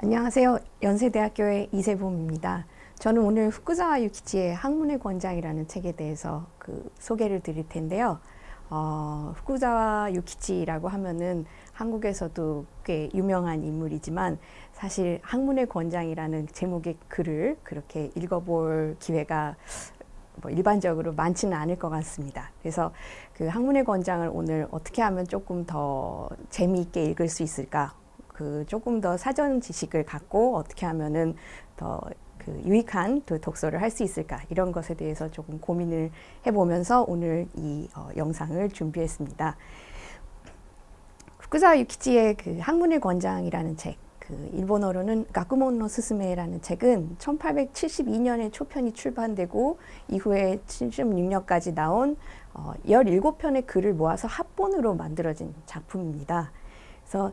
안녕하세요. 연세대학교의 이세봄입니다. 저는 오늘 후쿠자와 유키치의 학문의 권장이라는 책에 대해서 소개를 드릴 텐데요. 후쿠자와 유키치라고 하면은 한국에서도 꽤 유명한 인물이지만 사실 학문의 권장이라는 제목의 글을 그렇게 읽어볼 기회가 일반적으로 많지는 않을 것 같습니다. 그래서 그 학문의 권장을 오늘 어떻게 하면 조금 더 재미있게 읽을 수 있을까? 조금 더 사전 지식을 갖고 어떻게 하면은 더 유익한 독서를 할 수 있을까? 이런 것에 대해서 조금 고민을 해보면서 오늘 이 영상을 준비했습니다. 후쿠자와 유키치의 학문의 권장이라는 책, 일본어로는 가쿠몬 노 스스메라는 책은 1872년에 초편이 출판되고 이후에 76년까지 나온 17편의 글을 모아서 합본으로 만들어진 작품입니다. 그래서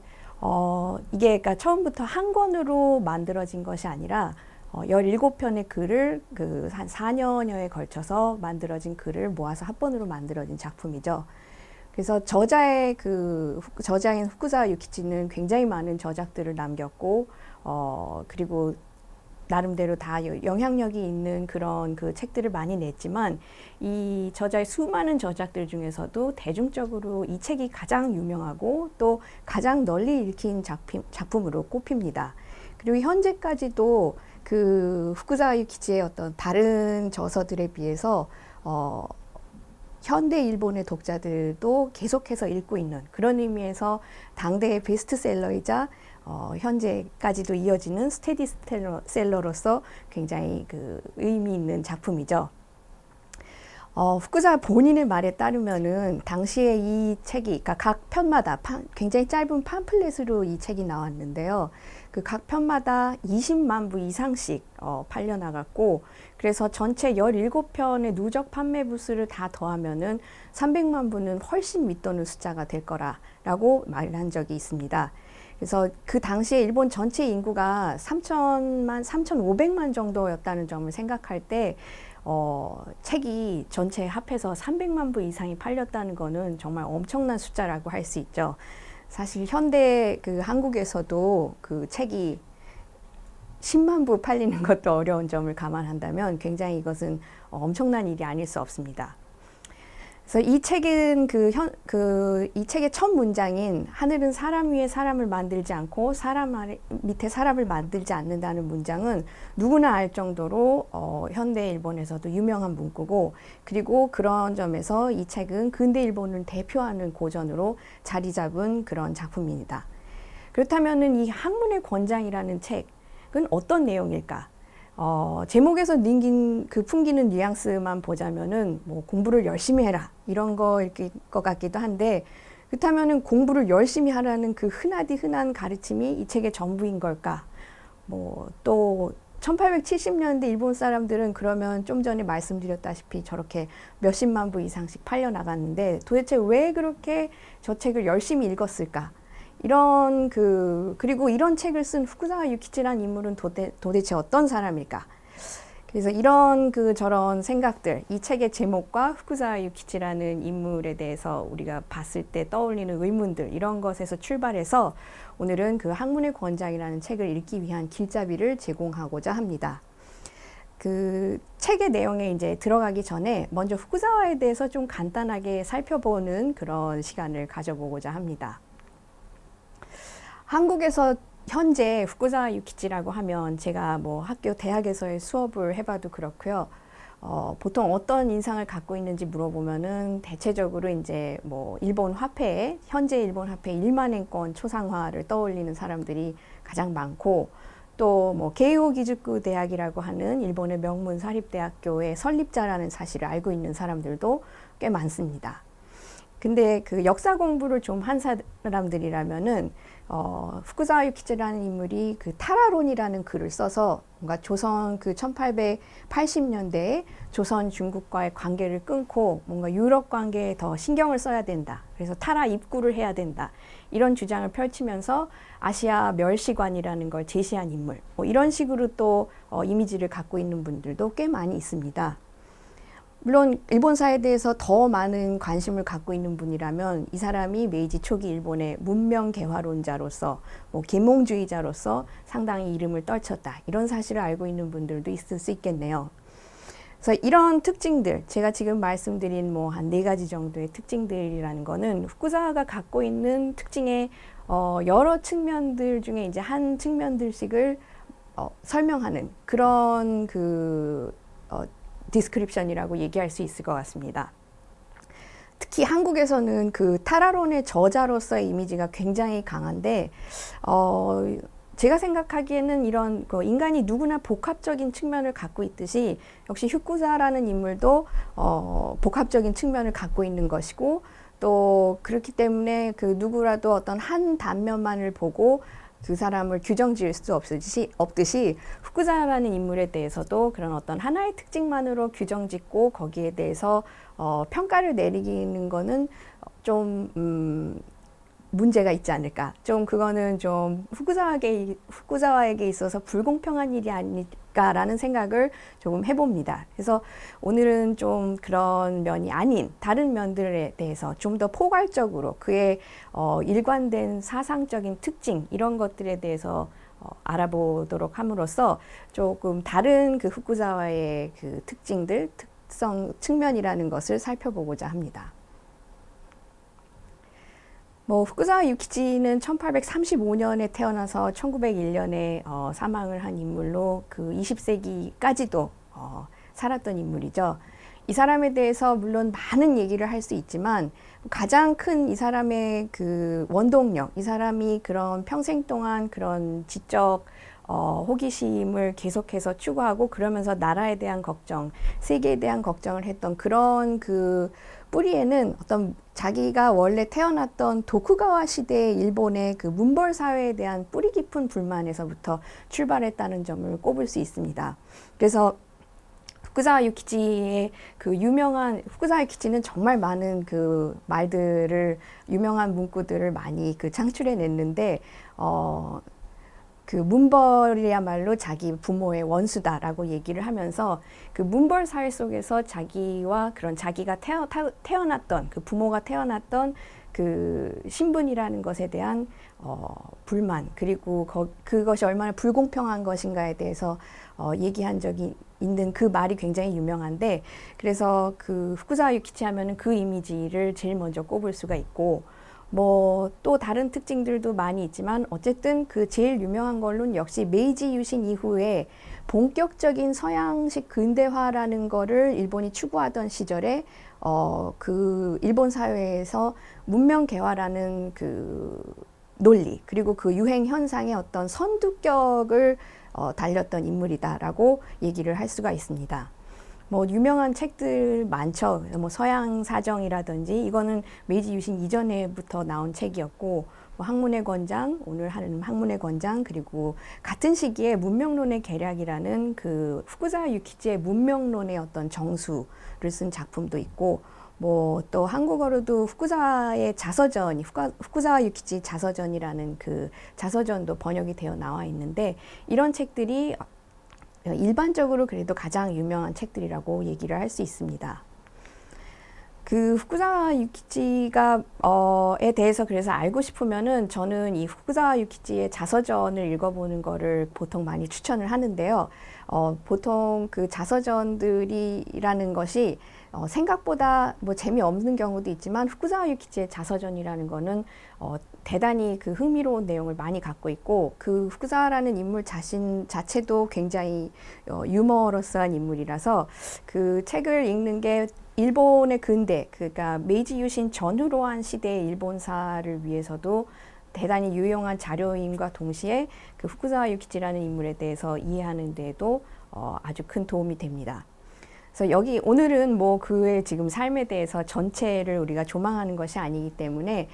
이게 그러니까 처음부터 한 권으로 만들어진 것이 아니라 17편의 글을 한 4년여에 걸쳐서 만들어진 글을 모아서 합본으로 만들어진 작품이죠. 그래서 저자인 후쿠자와 유키치는 굉장히 많은 저작들을 남겼고 그리고 나름대로 다 영향력이 있는 그런 책들을 많이 냈지만 이 저자의 수많은 저작들 중에서도 대중적으로 이 책이 가장 유명하고 또 가장 널리 읽힌 작품으로 꼽힙니다. 그리고 현재까지도 후쿠자와 유키치의 어떤 다른 저서들에 비해서 현대 일본의 독자들도 계속해서 읽고 있는 그런 의미에서 당대의 베스트셀러이자 현재까지도 이어지는 스테디셀러로서 굉장히 의미 있는 작품이죠. 후쿠자 본인의 말에 따르면은 당시에 이 책이 그러니까 각 편마다 굉장히 짧은 팜플렛으로 이 책이 나왔는데요. 각 편마다 20만 부 이상씩 팔려 나갔고 그래서 전체 17편의 누적 판매 부수를 다 더하면은 300만 부는 훨씬 밑도는 숫자가 될 거라고 말한 적이 있습니다. 그래서 그 당시에 일본 전체 인구가 3,500만 정도였다는 점을 생각할 때 책이 전체 합해서 300만 부 이상이 팔렸다는 거는 정말 엄청난 숫자라고 할 수 있죠. 사실 현대 한국에서도 책이 10만 부 팔리는 것도 어려운 점을 감안한다면 굉장히 이것은 엄청난 일이 아닐 수 없습니다. 그래서 이 책은 이 책의 첫 문장인 하늘은 사람 위에 사람을 만들지 않고 사람 밑에 사람을 만들지 않는다는 문장은 누구나 알 정도로 현대 일본에서도 유명한 문구고 그리고 그런 점에서 이 책은 근대 일본을 대표하는 고전으로 자리 잡은 그런 작품입니다. 그렇다면은 이 학문의 권장이라는 책은 어떤 내용일까? 제목에서 풍기는 뉘앙스만 보자면은 공부를 열심히 해라 이런 거일 것 같기도 한데 그렇다면은 공부를 열심히 하라는 흔한 가르침이 이 책의 전부인 걸까? 또 1870년대 일본 사람들은 그러면 좀 전에 말씀드렸다시피 저렇게 몇십만 부 이상씩 팔려 나갔는데 도대체 왜 그렇게 저 책을 열심히 읽었을까? 그리고 이런 책을 쓴 후쿠자와 유키치라는 인물은 도대체 어떤 사람일까? 그래서 이런 저런 생각들, 이 책의 제목과 후쿠자와 유키치라는 인물에 대해서 우리가 봤을 때 떠올리는 의문들, 이런 것에서 출발해서 오늘은 학문의 권장이라는 책을 읽기 위한 길잡이를 제공하고자 합니다. 책의 내용에 이제 들어가기 전에 먼저 후쿠자와에 대해서 좀 간단하게 살펴보는 그런 시간을 가져보고자 합니다. 한국에서 현재 후쿠자와 유키치라고 하면 제가 학교 대학에서의 수업을 해봐도 그렇고요. 보통 어떤 인상을 갖고 있는지 물어보면은 대체적으로 이제 일본 화폐, 현재 일본 화폐 1만엔권 초상화를 떠올리는 사람들이 가장 많고 또 게이오 기즈쿠 대학이라고 하는 일본의 명문 사립대학교의 설립자라는 사실을 알고 있는 사람들도 꽤 많습니다. 근데 역사 공부를 좀 한 사람들이라면은 후쿠자와 유키치라는 인물이 타라론이라는 글을 써서 뭔가 조선 1880년대에 조선 중국과의 관계를 끊고 뭔가 유럽 관계에 더 신경을 써야 된다. 그래서 타라 입구를 해야 된다. 이런 주장을 펼치면서 아시아 멸시관이라는 걸 제시한 인물. 이런 식으로 또 이미지를 갖고 있는 분들도 꽤 많이 있습니다. 물론 일본사에 대해서 더 많은 관심을 갖고 있는 분이라면 이 사람이 메이지 초기 일본의 문명 개화론자로서 뭐 계몽주의자로서 상당히 이름을 떨쳤다, 이런 사실을 알고 있는 분들도 있을 수 있겠네요. 그래서 이런 특징들, 제가 지금 말씀드린 뭐 한 4가지 정도의 특징들이라는 거는 후쿠자와가 갖고 있는 특징의 여러 측면들 중에 이제 한 측면들씩을 설명하는 그런 디스크립션이라고 얘기할 수 있을 것 같습니다. 특히 한국에서는 그 타라론의 저자로서의 이미지가 굉장히 강한데, 제가 생각하기에는 이런 인간이 누구나 복합적인 측면을 갖고 있듯이 역시 후쿠자라는 인물도 복합적인 측면을 갖고 있는 것이고, 또 그렇기 때문에 그 누구라도 어떤 한 단면만을 보고 그 사람을 규정 지을 수 없듯이 후쿠자라는 인물에 대해서도 그런 어떤 하나의 특징만으로 규정 짓고 거기에 대해서 평가를 내리는 거는 좀 문제가 있지 않을까. 좀 그거는 좀 후쿠자와에게 있어서 불공평한 일이 아닐까라는 생각을 조금 해봅니다. 그래서 오늘은 좀 그런 면이 아닌 다른 면들에 대해서 좀 더 포괄적으로 그의 일관된 사상적인 특징, 이런 것들에 대해서 알아보도록 함으로써 조금 다른 그 후쿠자와의 그 특징들, 특성, 측면이라는 것을 살펴보고자 합니다. 후쿠자와 유키지는 1835년에 태어나서 1901년에 사망을 한 인물로 그 20세기까지도 살았던 인물이죠. 이 사람에 대해서 물론 많은 얘기를 할 수 있지만 가장 큰 이 사람의 그 원동력, 이 사람이 그런 평생 동안 그런 지적 호기심을 계속해서 추구하고 그러면서 나라에 대한 걱정, 세계에 대한 걱정을 했던 그런 그 뿌리에는 어떤 자기가 원래 태어났던 도쿠가와 시대의 일본의 그 문벌 사회에 대한 뿌리 깊은 불만에서부터 출발했다는 점을 꼽을 수 있습니다. 그래서 후쿠자와 유키지의 그 유명한, 후쿠자와 유키지는 정말 많은 그 말들을, 유명한 문구들을 많이 그 창출해 냈는데, 그 문벌이야말로 자기 부모의 원수다라고 얘기를 하면서 그 문벌 사회 속에서 자기와 그런 자기가 태어났던 그 부모가 태어났던 그 신분이라는 것에 대한 불만, 그리고 그것이 얼마나 불공평한 것인가에 대해서 얘기한 적이 있는 그 말이 굉장히 유명한데, 그래서 그 후쿠자와 유키치 하면은 그 이미지를 제일 먼저 꼽을 수가 있고, 또 다른 특징들도 많이 있지만 어쨌든 그 제일 유명한 걸로는 역시 메이지 유신 이후에 본격적인 서양식 근대화라는 거를 일본이 추구하던 시절에 그 일본 사회에서 문명 개화라는 그 논리, 그리고 그 유행 현상의 어떤 선두격을 달렸던 인물이다라고 얘기를 할 수가 있습니다. 유명한 책들 많죠. 서양 사정이라든지, 이거는 메이지 유신 이전에부터 나온 책이었고, 학문의 권장, 오늘 하는 학문의 권장, 그리고 같은 시기에 문명론의 계략이라는 그 후쿠자와 유키지의 문명론의 어떤 정수를 쓴 작품도 있고, 또 한국어로도 후쿠자와의 자서전이, 후쿠자와 유키지 자서전이라는 그 자서전도 번역이 되어 나와 있는데, 이런 책들이 일반적으로 그래도 가장 유명한 책들이라고 얘기를 할 수 있습니다. 그 후쿠자와 유키지가 에 대해서 그래서 알고 싶으면은 저는 이 후쿠자와 유키지의 자서전을 읽어보는 거를 보통 많이 추천을 하는데요. 보통 그 자서전들이라는 것이 생각보다 재미없는 경우도 있지만, 후쿠자와 유키지의 자서전이라는 거는 대단히 그 흥미로운 내용을 많이 갖고 있고, 그 후쿠자와라는 인물 자체도 굉장히 유머러스한 인물이라서 그 책을 읽는 게 일본의 근대, 그러니까 메이지 유신 전후로 한 시대의 일본사를 위해서도 대단히 유용한 자료임과 동시에 그 후쿠자와 유키지라는 인물에 대해서 이해하는 데에도 아주 큰 도움이 됩니다. 그래서 오늘은 그의 지금 삶에 대해서 전체를 우리가 조망하는 것이 아니기 때문에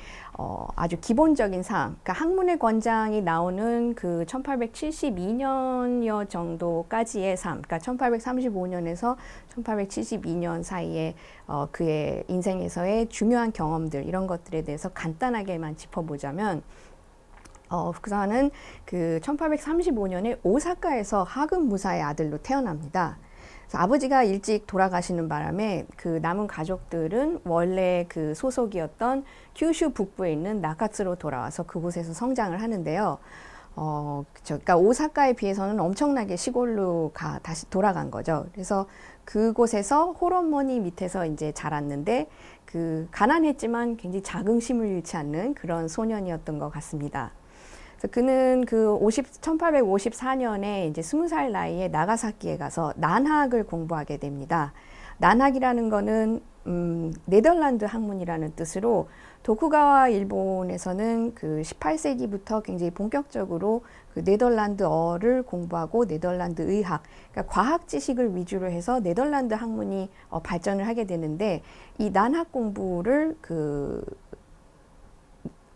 아주 기본적인 사항, 그러니까 학문의 권장이 나오는 그 1872년여 정도까지의 삶, 그러니까 1835년에서 1872년 사이에 그의 인생에서의 중요한 경험들, 이런 것들에 대해서 간단하게만 짚어보자면, 후쿠자와는 그 1835년에 오사카에서 하급 무사의 아들로 태어납니다. 그래서 아버지가 일찍 돌아가시는 바람에 그 남은 가족들은 원래 그 소속이었던 큐슈 북부에 있는 나카츠로 돌아와서 그곳에서 성장을 하는데요. 그러니까 오사카에 비해서는 엄청나게 시골로 다시 돌아간 거죠. 그래서 그곳에서 홀어머니 밑에서 이제 자랐는데 그 가난했지만 굉장히 자긍심을 잃지 않는 그런 소년이었던 것 같습니다. 그래서 그는 그 1854년에 이제 20살 나이에 나가사키에 가서 난학을 공부하게 됩니다. 난학이라는 거는 네덜란드 학문이라는 뜻으로 도쿠가와 일본에서는 그 18세기부터 굉장히 본격적으로 그 네덜란드어를 공부하고 네덜란드 의학, 그러니까 과학 지식을 위주로 해서 네덜란드 학문이 발전을 하게 되는데 이 난학 공부를 그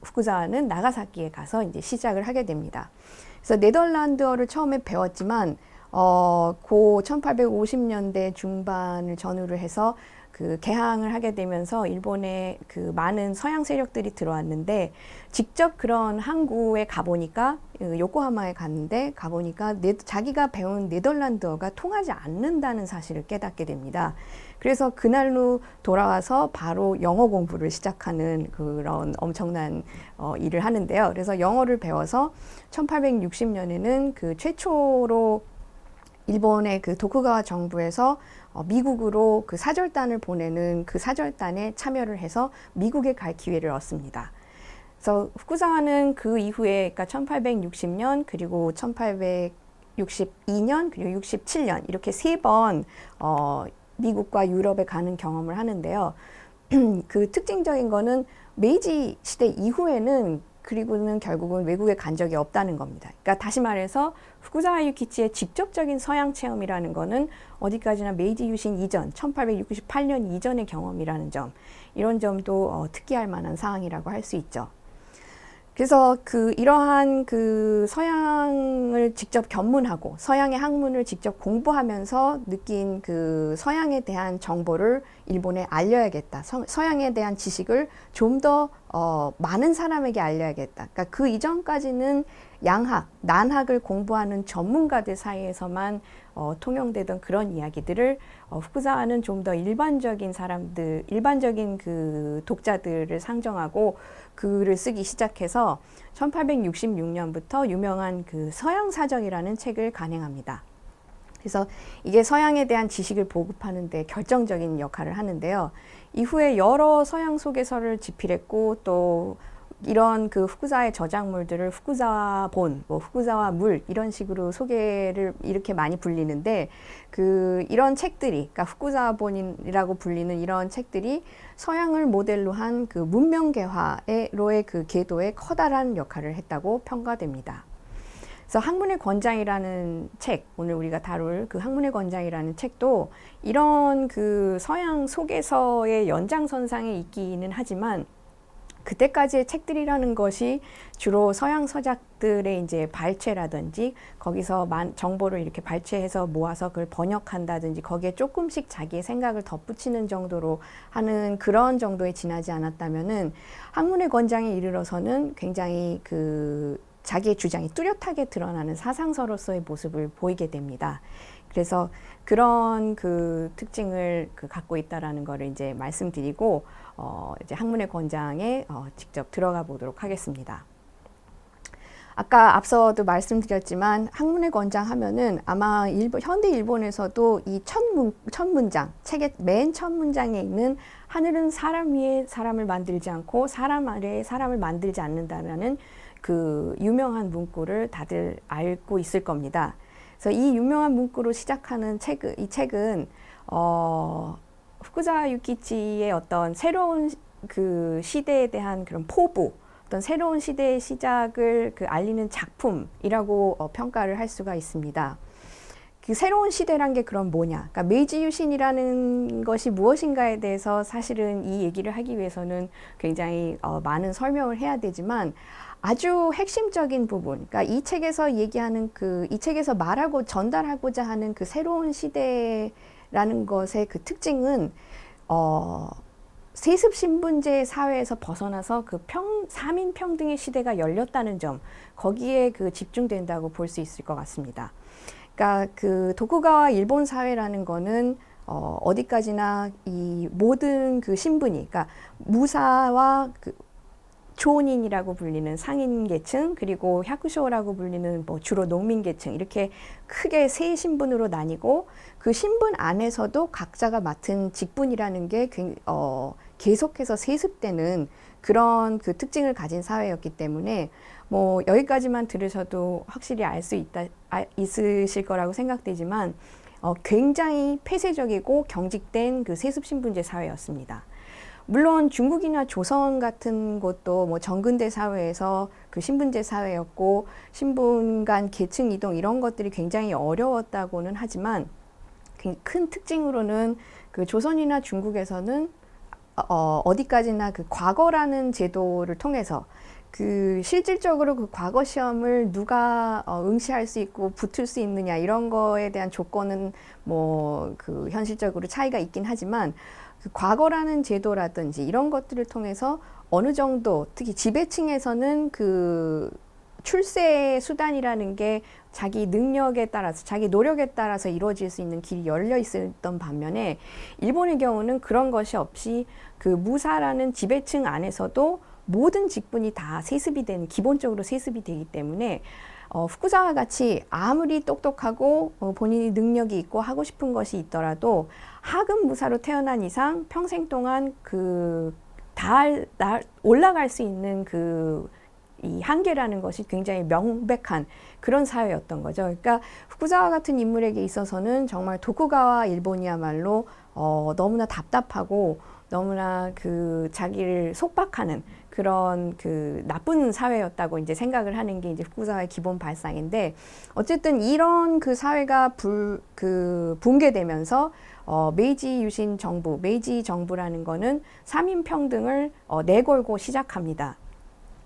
후쿠자와는 나가사키에 가서 이제 시작을 하게 됩니다. 그래서 네덜란드어를 처음에 배웠지만 고 1850년대 중반을 전후로 해서 그 개항을 하게 되면서 일본에 그 많은 서양 세력들이 들어왔는데 직접 그런 항구에 가보니까 요코하마에 갔는데 가보니까 자기가 배운 네덜란드어가 통하지 않는다는 사실을 깨닫게 됩니다. 그래서 그날로 돌아와서 바로 영어 공부를 시작하는 그런 엄청난 일을 하는데요. 그래서 영어를 배워서 1860년에는 그 최초로 일본의 그 도쿠가와 정부에서 미국으로 그 사절단을 보내는 그 사절단에 참여를 해서 미국에 갈 기회를 얻습니다. 그래서 후쿠자와는 그 이후에 그러니까 1860년 그리고 1862년 그리고 67년 이렇게 세 번 미국과 유럽에 가는 경험을 하는데요. 그 특징적인 거는 메이지 시대 이후에는 그리고는 결국은 외국에 간 적이 없다는 겁니다. 그러니까 다시 말해서 후쿠자와 유키치의 직접적인 서양 체험이라는 거는 어디까지나 메이지 유신 이전, 1868년 이전의 경험이라는 점, 이런 점도 특기할 만한 사항이라고 할 수 있죠. 그래서 이러한 그 서양을 직접 견문하고 서양의 학문을 직접 공부하면서 느낀 그 서양에 대한 정보를 일본에 알려야겠다. 서양에 대한 지식을 좀 더 많은 사람에게 알려야겠다. 그러니까 그 이전까지는 양학, 난학을 공부하는 전문가들 사이에서만 통용되던 그런 이야기들을 후쿠자와는 좀 더 일반적인 사람들, 일반적인 그 독자들을 상정하고 글을 쓰기 시작해서 1866년부터 유명한 그 서양사정이라는 책을 간행합니다. 그래서 이게 서양에 대한 지식을 보급하는 데 결정적인 역할을 하는데요. 이후에 여러 서양 소개서를 집필했고 또 이런 그 후쿠자와의 저작물들을 후쿠자와 본, 뭐 후쿠자와 물 이런 식으로 소개를 이렇게 많이 불리는데 이런 책들이, 그러니까 후쿠자와 본이라고 불리는 이런 책들이 서양을 모델로 한 그 문명개화로의 그 궤도에 커다란 역할을 했다고 평가됩니다. 그래서 학문의 권장이라는 책, 오늘 우리가 다룰 그 학문의 권장이라는 책도 이런 그 서양 소개서의 연장선상에 있기는 하지만 그때까지의 책들이라는 것이 주로 서양 서작들의 이제 발췌라든지 거기서 정보를 이렇게 발췌해서 모아서 그걸 번역한다든지 거기에 조금씩 자기의 생각을 덧붙이는 정도로 하는 그런 정도에 지나지 않았다면은 학문의 권장에 이르러서는 굉장히 자기의 주장이 뚜렷하게 드러나는 사상서로서의 모습을 보이게 됩니다. 그래서 그런 그 특징을 갖고 있다라는 거를 이제 말씀드리고 이제 학문의 권장에 직접 들어가 보도록 하겠습니다. 아까 앞서도 말씀드렸지만 학문의 권장 하면은 아마 현대 일본에서도 이 첫 문장, 책의 맨 첫 문장에 있는 하늘은 사람 위에 사람을 만들지 않고 사람 아래에 사람을 만들지 않는다라는 그 유명한 문구를 다들 알고 있을 겁니다. 그래서 이 유명한 문구로 시작하는 이 책은 후쿠자와 유키치의 어떤 새로운 그 시대에 대한 그런 포부, 어떤 새로운 시대의 시작을 알리는 작품이라고 평가를 할 수가 있습니다. 그 새로운 시대란 게 그럼 뭐냐? 그러니까 메이지 유신이라는 것이 무엇인가에 대해서 사실은 이 얘기를 하기 위해서는 굉장히 많은 설명을 해야 되지만 아주 핵심적인 부분, 그러니까 이 책에서 얘기하는 이 책에서 말하고 전달하고자 하는 그 새로운 시대라는 것의 그 특징은 세습 신분제 사회에서 벗어나서 사민 평등의 시대가 열렸다는 점, 거기에 집중된다고 볼 수 있을 것 같습니다. 그러니까 그 도쿠가와 일본 사회라는 거는 어디까지나 이 모든 그 신분이, 그러니까 무사와 그 조닌이라고 불리는 상인 계층, 그리고 샤쿠쇼라고 불리는 뭐 주로 농민 계층, 이렇게 크게 세 신분으로 나뉘고, 그 신분 안에서도 각자가 맡은 직분이라는 게 계속해서 세습되는 그런 그 특징을 가진 사회였기 때문에, 뭐 여기까지만 들으셔도 확실히 알 수 있으실 거라고 생각되지만, 굉장히 폐쇄적이고 경직된 그 세습 신분제 사회였습니다. 물론 중국이나 조선 같은 곳도 뭐 정근대 사회에서 그 신분제 사회였고, 신분 간 계층 이동 이런 것들이 굉장히 어려웠다고는 하지만, 큰 특징으로는 그 조선이나 중국에서는 어디까지나 그 과거라는 제도를 통해서 그 실질적으로 그 과거 시험을 누가 응시할 수 있고 붙을 수 있느냐 이런 거에 대한 조건은 뭐 그 현실적으로 차이가 있긴 하지만, 그 과거라는 제도라든지 이런 것들을 통해서 어느 정도, 특히 지배층에서는 그 출세 수단이라는 게 자기 능력에 따라서, 자기 노력에 따라서 이루어질 수 있는 길이 열려 있었던 반면에, 일본의 경우는 그런 것이 없이 그 무사라는 지배층 안에서도 모든 직분이 다 세습이 되는, 기본적으로 세습이 되기 때문에 후쿠자와 같이 아무리 똑똑하고 본인이 능력이 있고 하고 싶은 것이 있더라도 하급 무사로 태어난 이상 평생 동안 그 올라갈 수 있는 그 이 한계라는 것이 굉장히 명백한 그런 사회였던 거죠. 그러니까 후쿠자와 같은 인물에게 있어서는 정말 도쿠가와 일본이야말로 너무나 답답하고 너무나 그 자기를 속박하는 그런 그 나쁜 사회였다고 이제 생각을 하는 게 이제 후쿠자와의 기본 발상인데, 어쨌든 이런 그 사회가 붕괴되면서 메이지 유신 정부, 메이지 정부라는 거는 3인 평등을 내걸고 시작합니다.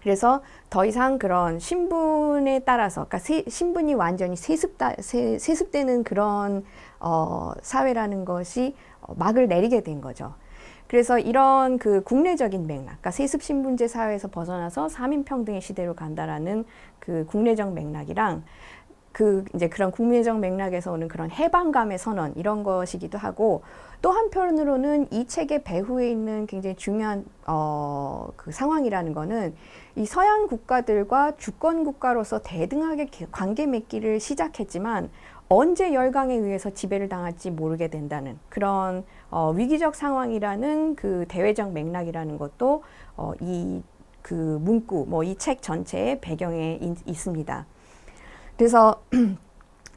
그래서 더 이상 그런 신분에 따라서, 그러니까 신분이 완전히 세습되는 그런 사회라는 것이 막을 내리게 된 거죠. 그래서 이런 그 국내적인 맥락, 그러니까 세습 신분제 사회에서 벗어나서 3인 평등의 시대로 간다라는 그 국내적 맥락이랑, 그 이제 그런 국내적 맥락에서 오는 그런 해방감의 선언, 이런 것이기도 하고, 또 한편으로는 이 책의 배후에 있는 굉장히 중요한 그 상황이라는 거는, 이 서양 국가들과 주권 국가로서 대등하게 관계 맺기를 시작했지만 언제 열강에 의해서 지배를 당할지 모르게 된다는 그런 위기적 상황이라는 그 대외적 맥락이라는 것도 이 그 문구, 뭐 이 책 전체의 배경에 있습니다. 그래서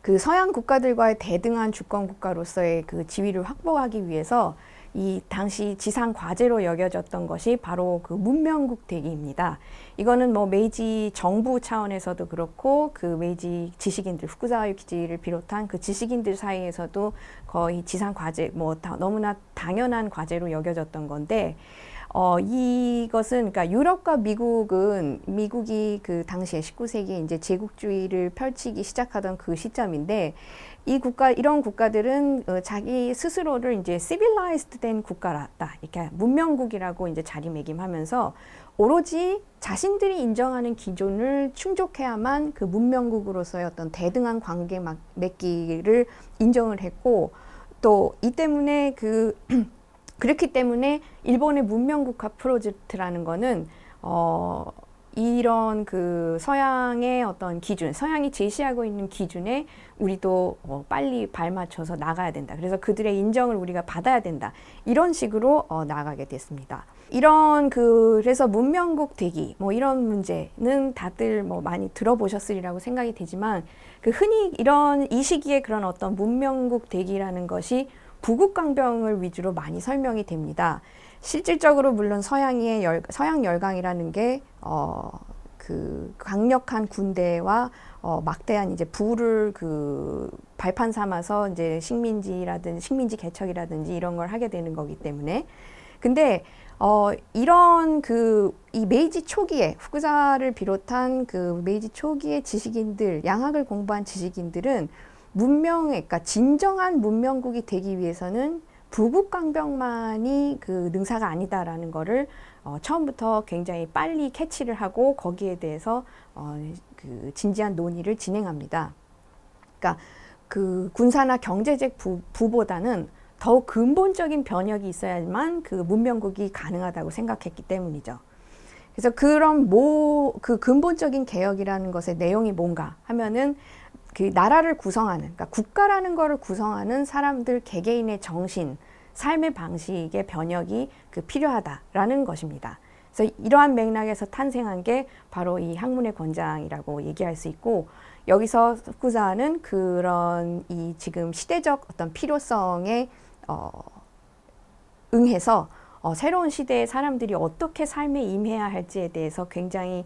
그 서양 국가들과의 대등한 주권 국가로서의 그 지위를 확보하기 위해서 이 당시 지상 과제로 여겨졌던 것이 바로 그 문명국 되기입니다. 이거는 뭐 메이지 정부 차원에서도 그렇고, 그 메이지 지식인들, 후쿠자와 유키지를 비롯한 그 지식인들 사이에서도 거의 지상 과제, 뭐 너무나 당연한 과제로 여겨졌던 건데, 이것은, 그러니까 유럽과 미국이 그 당시에 19세기에 이제 제국주의를 펼치기 시작하던 그 시점인데, 이런 국가들은 자기 스스로를 이제 civilized 된 국가라다, 이렇게 문명국이라고 이제 자리매김하면서 오로지 자신들이 인정하는 기준을 충족해야만 그 문명국으로서의 어떤 대등한 관계 맺기를 인정을 했고, 또 이 때문에 그렇기 때문에 일본의 문명국화 프로젝트라는 거는 이런 그 서양의 어떤 기준, 서양이 제시하고 있는 기준에 우리도 빨리 발맞춰서 나가야 된다. 그래서 그들의 인정을 우리가 받아야 된다. 이런 식으로 나가게 됐습니다. 그래서 문명국 되기, 뭐 이런 문제는 다들 뭐 많이 들어보셨으리라고 생각이 되지만, 흔히 이 시기에 그런 어떤 문명국 되기라는 것이 부국강병을 위주로 많이 설명이 됩니다. 실질적으로 물론 서양 열강이라는 게 그 강력한 군대와 막대한 이제 부를 그 발판 삼아서 이제 식민지 개척이라든지 이런 걸 하게 되는 거기 때문에. 근데 이런 이 메이지 초기에 후쿠자를 비롯한 그 메이지 초기의 지식인들, 양학을 공부한 지식인들은 그러니까 진정한 문명국이 되기 위해서는 부국강병만이 그 능사가 아니다라는 거를 처음부터 굉장히 빨리 캐치를 하고 거기에 대해서 그 진지한 논의를 진행합니다. 그러니까 그 군사나 경제적 부보다는 더욱 근본적인 변혁이 있어야만 그 문명국이 가능하다고 생각했기 때문이죠. 그래서 그런 그 근본적인 개혁이라는 것의 내용이 뭔가 하면은 그 나라를 구성하는, 그러니까 국가라는 것을 구성하는 사람들 개개인의 정신, 삶의 방식의 변혁이 그 필요하다라는 것입니다. 그래서 이러한 맥락에서 탄생한 게 바로 이 학문의 권장이라고 얘기할 수 있고, 여기서 후쿠자와는 그런 이 지금 시대적 어떤 필요성에 응해서 새로운 시대의 사람들이 어떻게 삶에 임해야 할지에 대해서 굉장히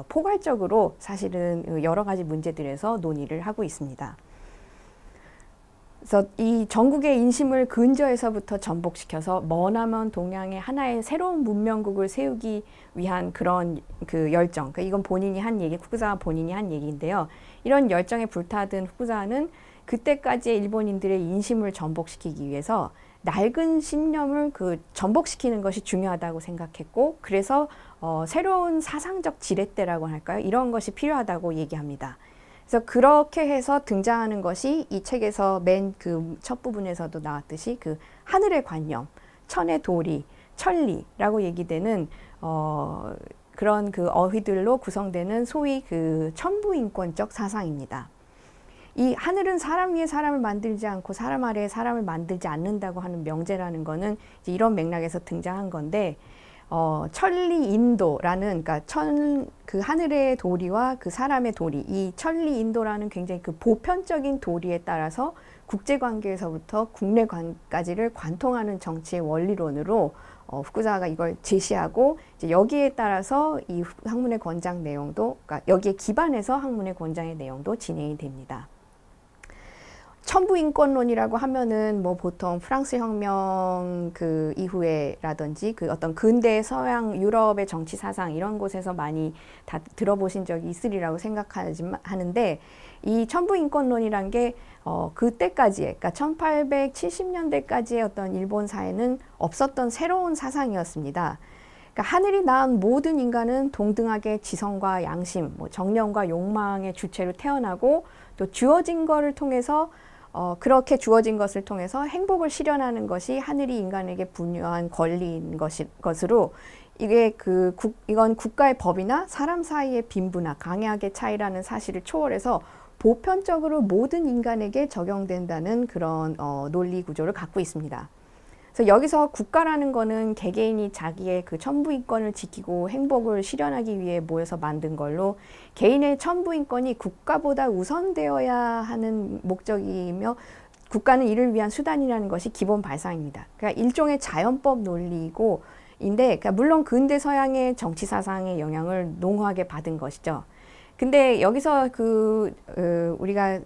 포괄적으로 사실은 여러 가지 문제들에서 논의를 하고 있습니다. 그래서 이 전국의 인심을 근저에서부터 전복시켜서 머나먼 동양의 하나의 새로운 문명국을 세우기 위한 그런 그 열정, 이건 본인이 한 얘기, 후쿠자와 본인이 한 얘기인데요. 이런 열정에 불타든 후쿠자와는 그때까지의 일본인들의 인심을 전복시키기 위해서 낡은 신념을 그 전복시키는 것이 중요하다고 생각했고, 그래서 새로운 사상적 지렛대라고 할까요? 이런 것이 필요하다고 얘기합니다. 그래서 그렇게 해서 등장하는 것이 이 책에서 맨 그 첫 부분에서도 나왔듯이 그 하늘의 관념, 천의 도리, 천리라고 얘기되는 그런 그 어휘들로 구성되는 소위 그 천부인권적 사상입니다. 이 하늘은 사람 위에 사람을 만들지 않고 사람 아래에 사람을 만들지 않는다고 하는 명제라는 거는 이제 이런 맥락에서 등장한 건데, 천리인도라는, 그러니까 그 하늘의 도리와 그 사람의 도리, 이 천리인도라는 굉장히 그 보편적인 도리에 따라서 국제관계에서부터 국내까지를 관통하는 정치의 원리론으로 후쿠자와가 이걸 제시하고, 이제 여기에 따라서 이 학문의 권장 내용도, 그러니까 여기에 기반해서 학문의 권장의 내용도 진행이 됩니다. 천부인권론이라고 하면은 뭐 보통 프랑스 혁명 그 이후에라든지 그 어떤 근대 서양 유럽의 정치 사상 이런 곳에서 많이 다 들어보신 적이 있으리라고 생각하는데, 이 천부인권론이란 게 그때까지의, 그러니까 1870년대까지의 어떤 일본 사회는 없었던 새로운 사상이었습니다. 그러니까 하늘이 낳은 모든 인간은 동등하게 지성과 양심, 뭐 정령과 욕망의 주체로 태어나고, 또 주어진 것을 통해서 그렇게 주어진 것을 통해서 행복을 실현하는 것이 하늘이 인간에게 분유한 권리인 것으로, 이건 국가의 법이나 사람 사이의 빈부나 강약의 차이라는 사실을 초월해서 보편적으로 모든 인간에게 적용된다는 그런 논리 구조를 갖고 있습니다. 그래서 여기서 국가라는 거는 개개인이 자기의 그 천부인권을 지키고 행복을 실현하기 위해 모여서 만든 걸로, 개인의 천부인권이 국가보다 우선되어야 하는 목적이며 국가는 이를 위한 수단이라는 것이 기본 발상입니다. 그러니까 일종의 자연법 논리고 그러니까 물론 근대 서양의 정치 사상의 영향을 농후하게 받은 것이죠. 근데 여기서 우리가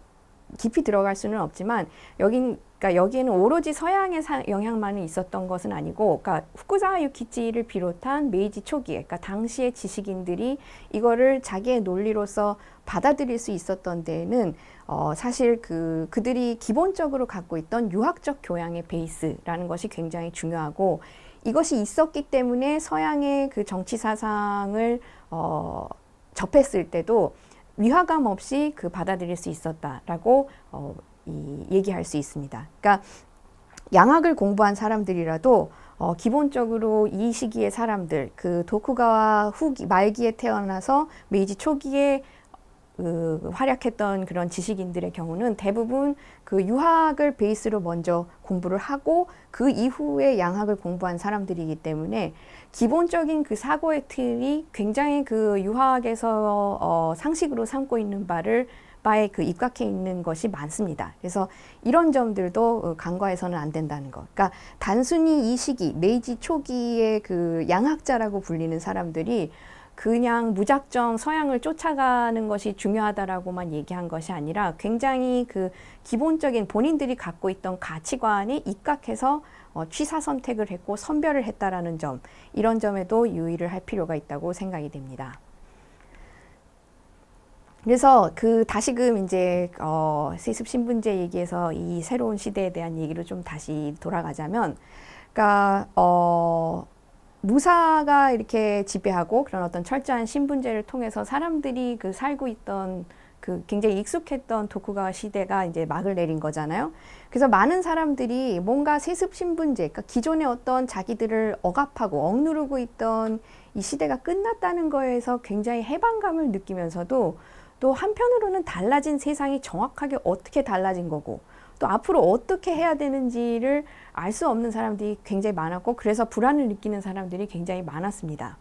깊이 들어갈 수는 없지만 그러니까 여기에는 오로지 서양의 영향만이 있었던 것은 아니고, 그러니까 후쿠자와 유키치를 비롯한 메이지 초기에, 그러니까 당시의 지식인들이 이거를 자기의 논리로서 받아들일 수 있었던 데에는 사실 그들이 기본적으로 갖고 있던 유학적 교양의 베이스라는 것이 굉장히 중요하고, 이것이 있었기 때문에 서양의 그 정치 사상을 접했을 때도 위화감 없이 받아들일 수 있었다라고 얘기할 수 있습니다. 그러니까 양학을 공부한 사람들이라도 기본적으로 이 시기의 사람들, 그 도쿠가와 말기에 태어나서 메이지 초기에 활약했던 그런 지식인들의 경우는 대부분 그 유학을 베이스로 먼저 공부를 하고 그 이후에 양학을 공부한 사람들이기 때문에 기본적인 그 사고의 틀이 굉장히 그 유학에서 상식으로 삼고 있는 바에 입각해 있는 것이 많습니다. 그래서 이런 점들도 간과해서는 안 된다는 것. 그러니까 단순히 이 시기, 메이지 초기의 그 양학자라고 불리는 사람들이 그냥 무작정 서양을 쫓아가는 것이 중요하다라고만 얘기한 것이 아니라 굉장히 그 기본적인 본인들이 갖고 있던 가치관에 입각해서 취사 선택을 했고 선별을 했다라는 점, 이런 점에도 유의를 할 필요가 있다고 생각이 됩니다. 그래서 다시금 이제 세습 신분제 얘기에서 이 새로운 시대에 대한 얘기로 좀 다시 돌아가자면, 그러니까 무사가 이렇게 지배하고 그런 어떤 철저한 신분제를 통해서 사람들이 살고 있던 그 굉장히 익숙했던 도쿠가와 시대가 이제 막을 내린 거잖아요. 그래서 많은 사람들이 뭔가 세습 신분제, 그러니까 기존의 어떤 자기들을 억압하고 억누르고 있던 이 시대가 끝났다는 거에서 굉장히 해방감을 느끼면서도 또 한편으로는 달라진 세상이 정확하게 어떻게 달라진 거고 또 앞으로 어떻게 해야 되는지를 알 수 없는 사람들이 굉장히 많았고 그래서 불안을 느끼는 사람들이 굉장히 많았습니다.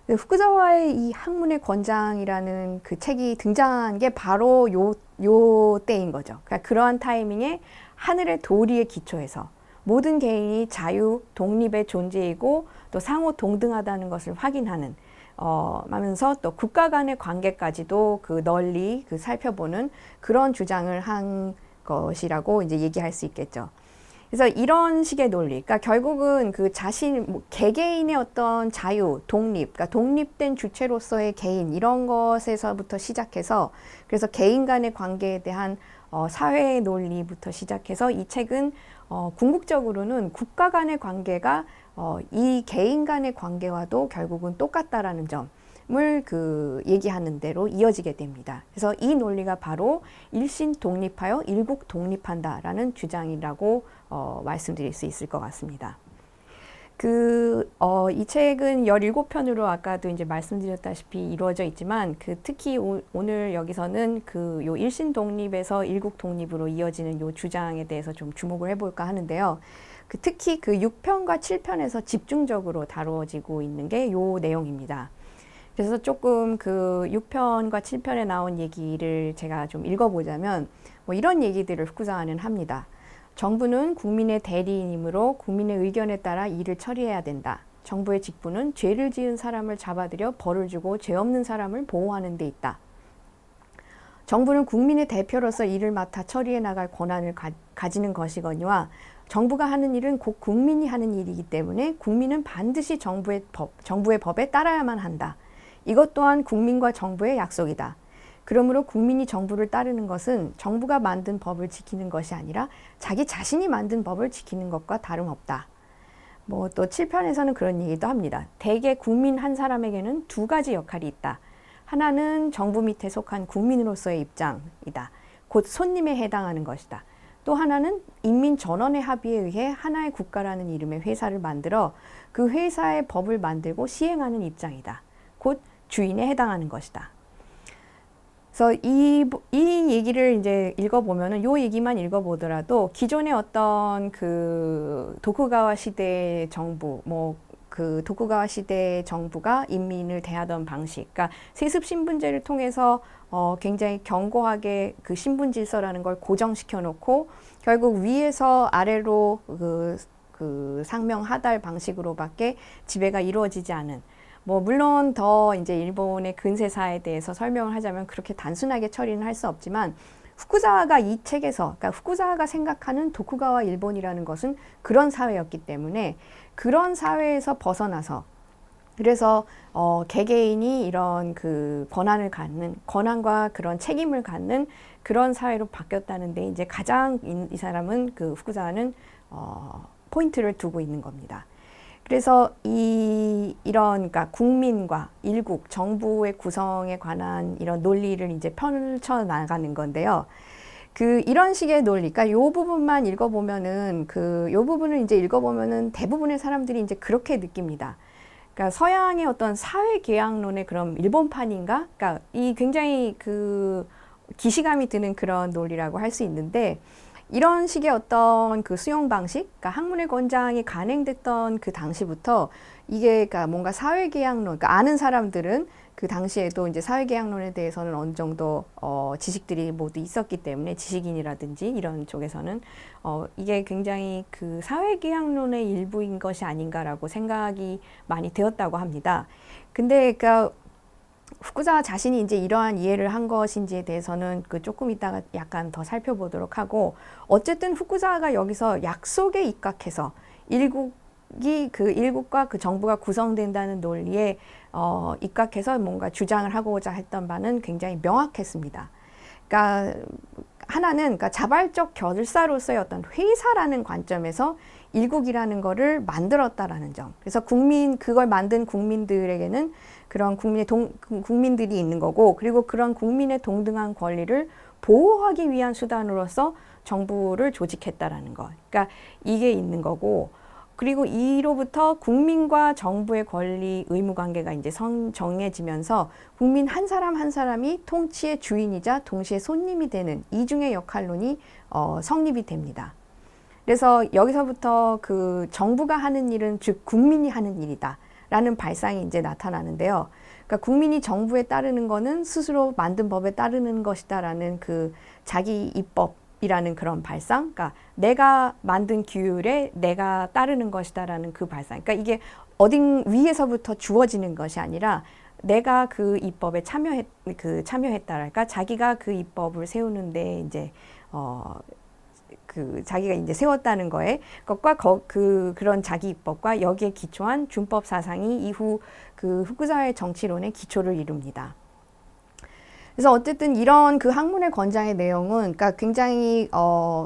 후쿠자와의 이 학문의 권장이라는 그 책이 등장한 게 바로 요 때인 거죠. 그러니까 그러한 타이밍에 하늘의 도리에 기초해서 모든 개인이 자유, 독립의 존재이고 또 상호 동등하다는 것을 확인하는 하면서 또 국가 간의 관계까지도 그 널리 그 살펴보는 그런 주장을 한 것이라고 이제 얘기할 수 있겠죠. 그래서 이런 식의 논리, 그러니까 결국은 그 자신, 개개인의 어떤 자유, 독립, 그러니까 독립된 주체로서의 개인, 이런 것에서부터 시작해서, 그래서 개인 간의 관계에 대한 사회의 논리부터 시작해서 이 책은 궁극적으로는 국가 간의 관계가 이 개인 간의 관계와도 결국은 똑같다라는 점을 그 얘기하는 대로 이어지게 됩니다. 그래서 이 논리가 바로 일신 독립하여 일국 독립한다라는 주장이라고 말씀드릴 수 있을 것 같습니다. 이 책은 17편으로 아까도 이제 말씀드렸다시피 이루어져 있지만 특히 오늘 여기서는 요 일신 독립에서 일국 독립으로 이어지는 요 주장에 대해서 좀 주목을 해볼까 하는데요. 특히 6편과 7편에서 집중적으로 다뤄지고 있는 게 요 내용입니다. 그래서 조금 6편과 7편에 나온 얘기를 제가 좀 읽어보자면 뭐 이런 얘기들을 후쿠자와는 합니다. 정부는 국민의 대리인이므로 국민의 의견에 따라 일을 처리해야 된다. 정부의 직분은 죄를 지은 사람을 잡아들여 벌을 주고 죄 없는 사람을 보호하는 데 있다. 정부는 국민의 대표로서 일을 맡아 처리해 나갈 권한을 가지는 것이거니와 정부가 하는 일은 곧 국민이 하는 일이기 때문에 국민은 반드시 정부의 법에 따라야만 한다. 이것 또한 국민과 정부의 약속이다. 그러므로 국민이 정부를 따르는 것은 정부가 만든 법을 지키는 것이 아니라 자기 자신이 만든 법을 지키는 것과 다름없다. 뭐 또 7편에서는 그런 얘기도 합니다. 대개 국민 한 사람에게는 두 가지 역할이 있다. 하나는 정부 밑에 속한 국민으로서의 입장이다. 곧 손님에 해당하는 것이다. 또 하나는 인민 전원의 합의에 의해 하나의 국가라는 이름의 회사를 만들어 그 회사의 법을 만들고 시행하는 입장이다. 곧 주인에 해당하는 것이다. 그래서 이 얘기를 이제 읽어보면은 요 얘기만 읽어보더라도 기존의 어떤 도쿠가와 시대의 정부, 도쿠가와 시대의 정부가 인민을 대하던 방식, 그러니까 세습 신분제를 통해서 굉장히 견고하게 그 신분 질서라는 걸 고정시켜 놓고 결국 위에서 아래로 상명하달 방식으로밖에 지배가 이루어지지 않은. 물론 더 이제 일본의 근세사에 대해서 설명을 하자면 그렇게 단순하게 처리는 할 수 없지만 후쿠자와가 이 책에서, 그러니까 후쿠자와가 생각하는 도쿠가와 일본이라는 것은 그런 사회였기 때문에 그런 사회에서 벗어나서 그래서 개개인이 이런 권한을 갖는, 권한과 그런 책임을 갖는 그런 사회로 바뀌었다는데 이제 가장 이 사람은 후쿠자와는 포인트를 두고 있는 겁니다. 그래서 그러니까 국민과 일국, 정부의 구성에 관한 이런 논리를 이제 펼쳐 나가는 건데요. 이런 식의 논리, 그러니까 요 부분만 읽어보면은, 요 부분을 이제 읽어보면은 대부분의 사람들이 이제 그렇게 느낍니다. 그러니까 서양의 어떤 사회계약론의 그런 일본판인가? 그러니까 이 굉장히 기시감이 드는 그런 논리라고 할 수 있는데, 이런 식의 어떤 수용 방식, 그러니까 학문의 권장이 간행됐던 그 당시부터 이게 그러니까 뭔가 사회계약론, 그러니까 아는 사람들은 그 당시에도 이제 사회계약론에 대해서는 어느 정도 지식들이 모두 있었기 때문에 지식인이라든지 이런 쪽에서는 이게 굉장히 사회계약론의 일부인 것이 아닌가라고 생각이 많이 되었다고 합니다. 근데 그러니까 후쿠자와 자신이 이제 이러한 이해를 한 것인지에 대해서는 조금 이따가 약간 더 살펴보도록 하고, 어쨌든 후쿠자와가 여기서 약속에 입각해서 일국과 정부가 구성된다는 논리에 입각해서 뭔가 주장을 하고자 했던 바는 굉장히 명확했습니다. 그러니까 하나는 그러니까 자발적 결사로서의 어떤 회사라는 관점에서 일국이라는 거를 만들었다라는 점. 그래서 그걸 만든 국민들에게는 그런 국민들이 있는 거고, 그리고 그런 국민의 동등한 권리를 보호하기 위한 수단으로서 정부를 조직했다라는 것. 그러니까 이게 있는 거고, 그리고 이로부터 국민과 정부의 권리 의무 관계가 이제 정해지면서 국민 한 사람 한 사람이 통치의 주인이자 동시에 손님이 되는 이중의 역할론이 성립이 됩니다. 그래서 여기서부터 그 정부가 하는 일은 즉 국민이 하는 일이다 라는 발상이 이제 나타나는데요. 그러니까 국민이 정부에 따르는 거는 스스로 만든 법에 따르는 것이다 라는 그 자기 입법이라는 그런 발상, 그러니까 내가 만든 규율에 내가 따르는 것이다 라는 그 발상. 그러니까 이게 어딘 위에서부터 주어지는 것이 아니라 내가 그 입법에 참여했다랄까, 자기가 그 입법을 세우는데 이제 자기가 이제 세웠다는 거에 것과 그런 자기 입법과 여기에 기초한 준법 사상이 이후 그 후쿠자와의 정치론의 기초를 이룹니다. 그래서 어쨌든 이런 그 학문의 권장의 내용은 그러니까 굉장히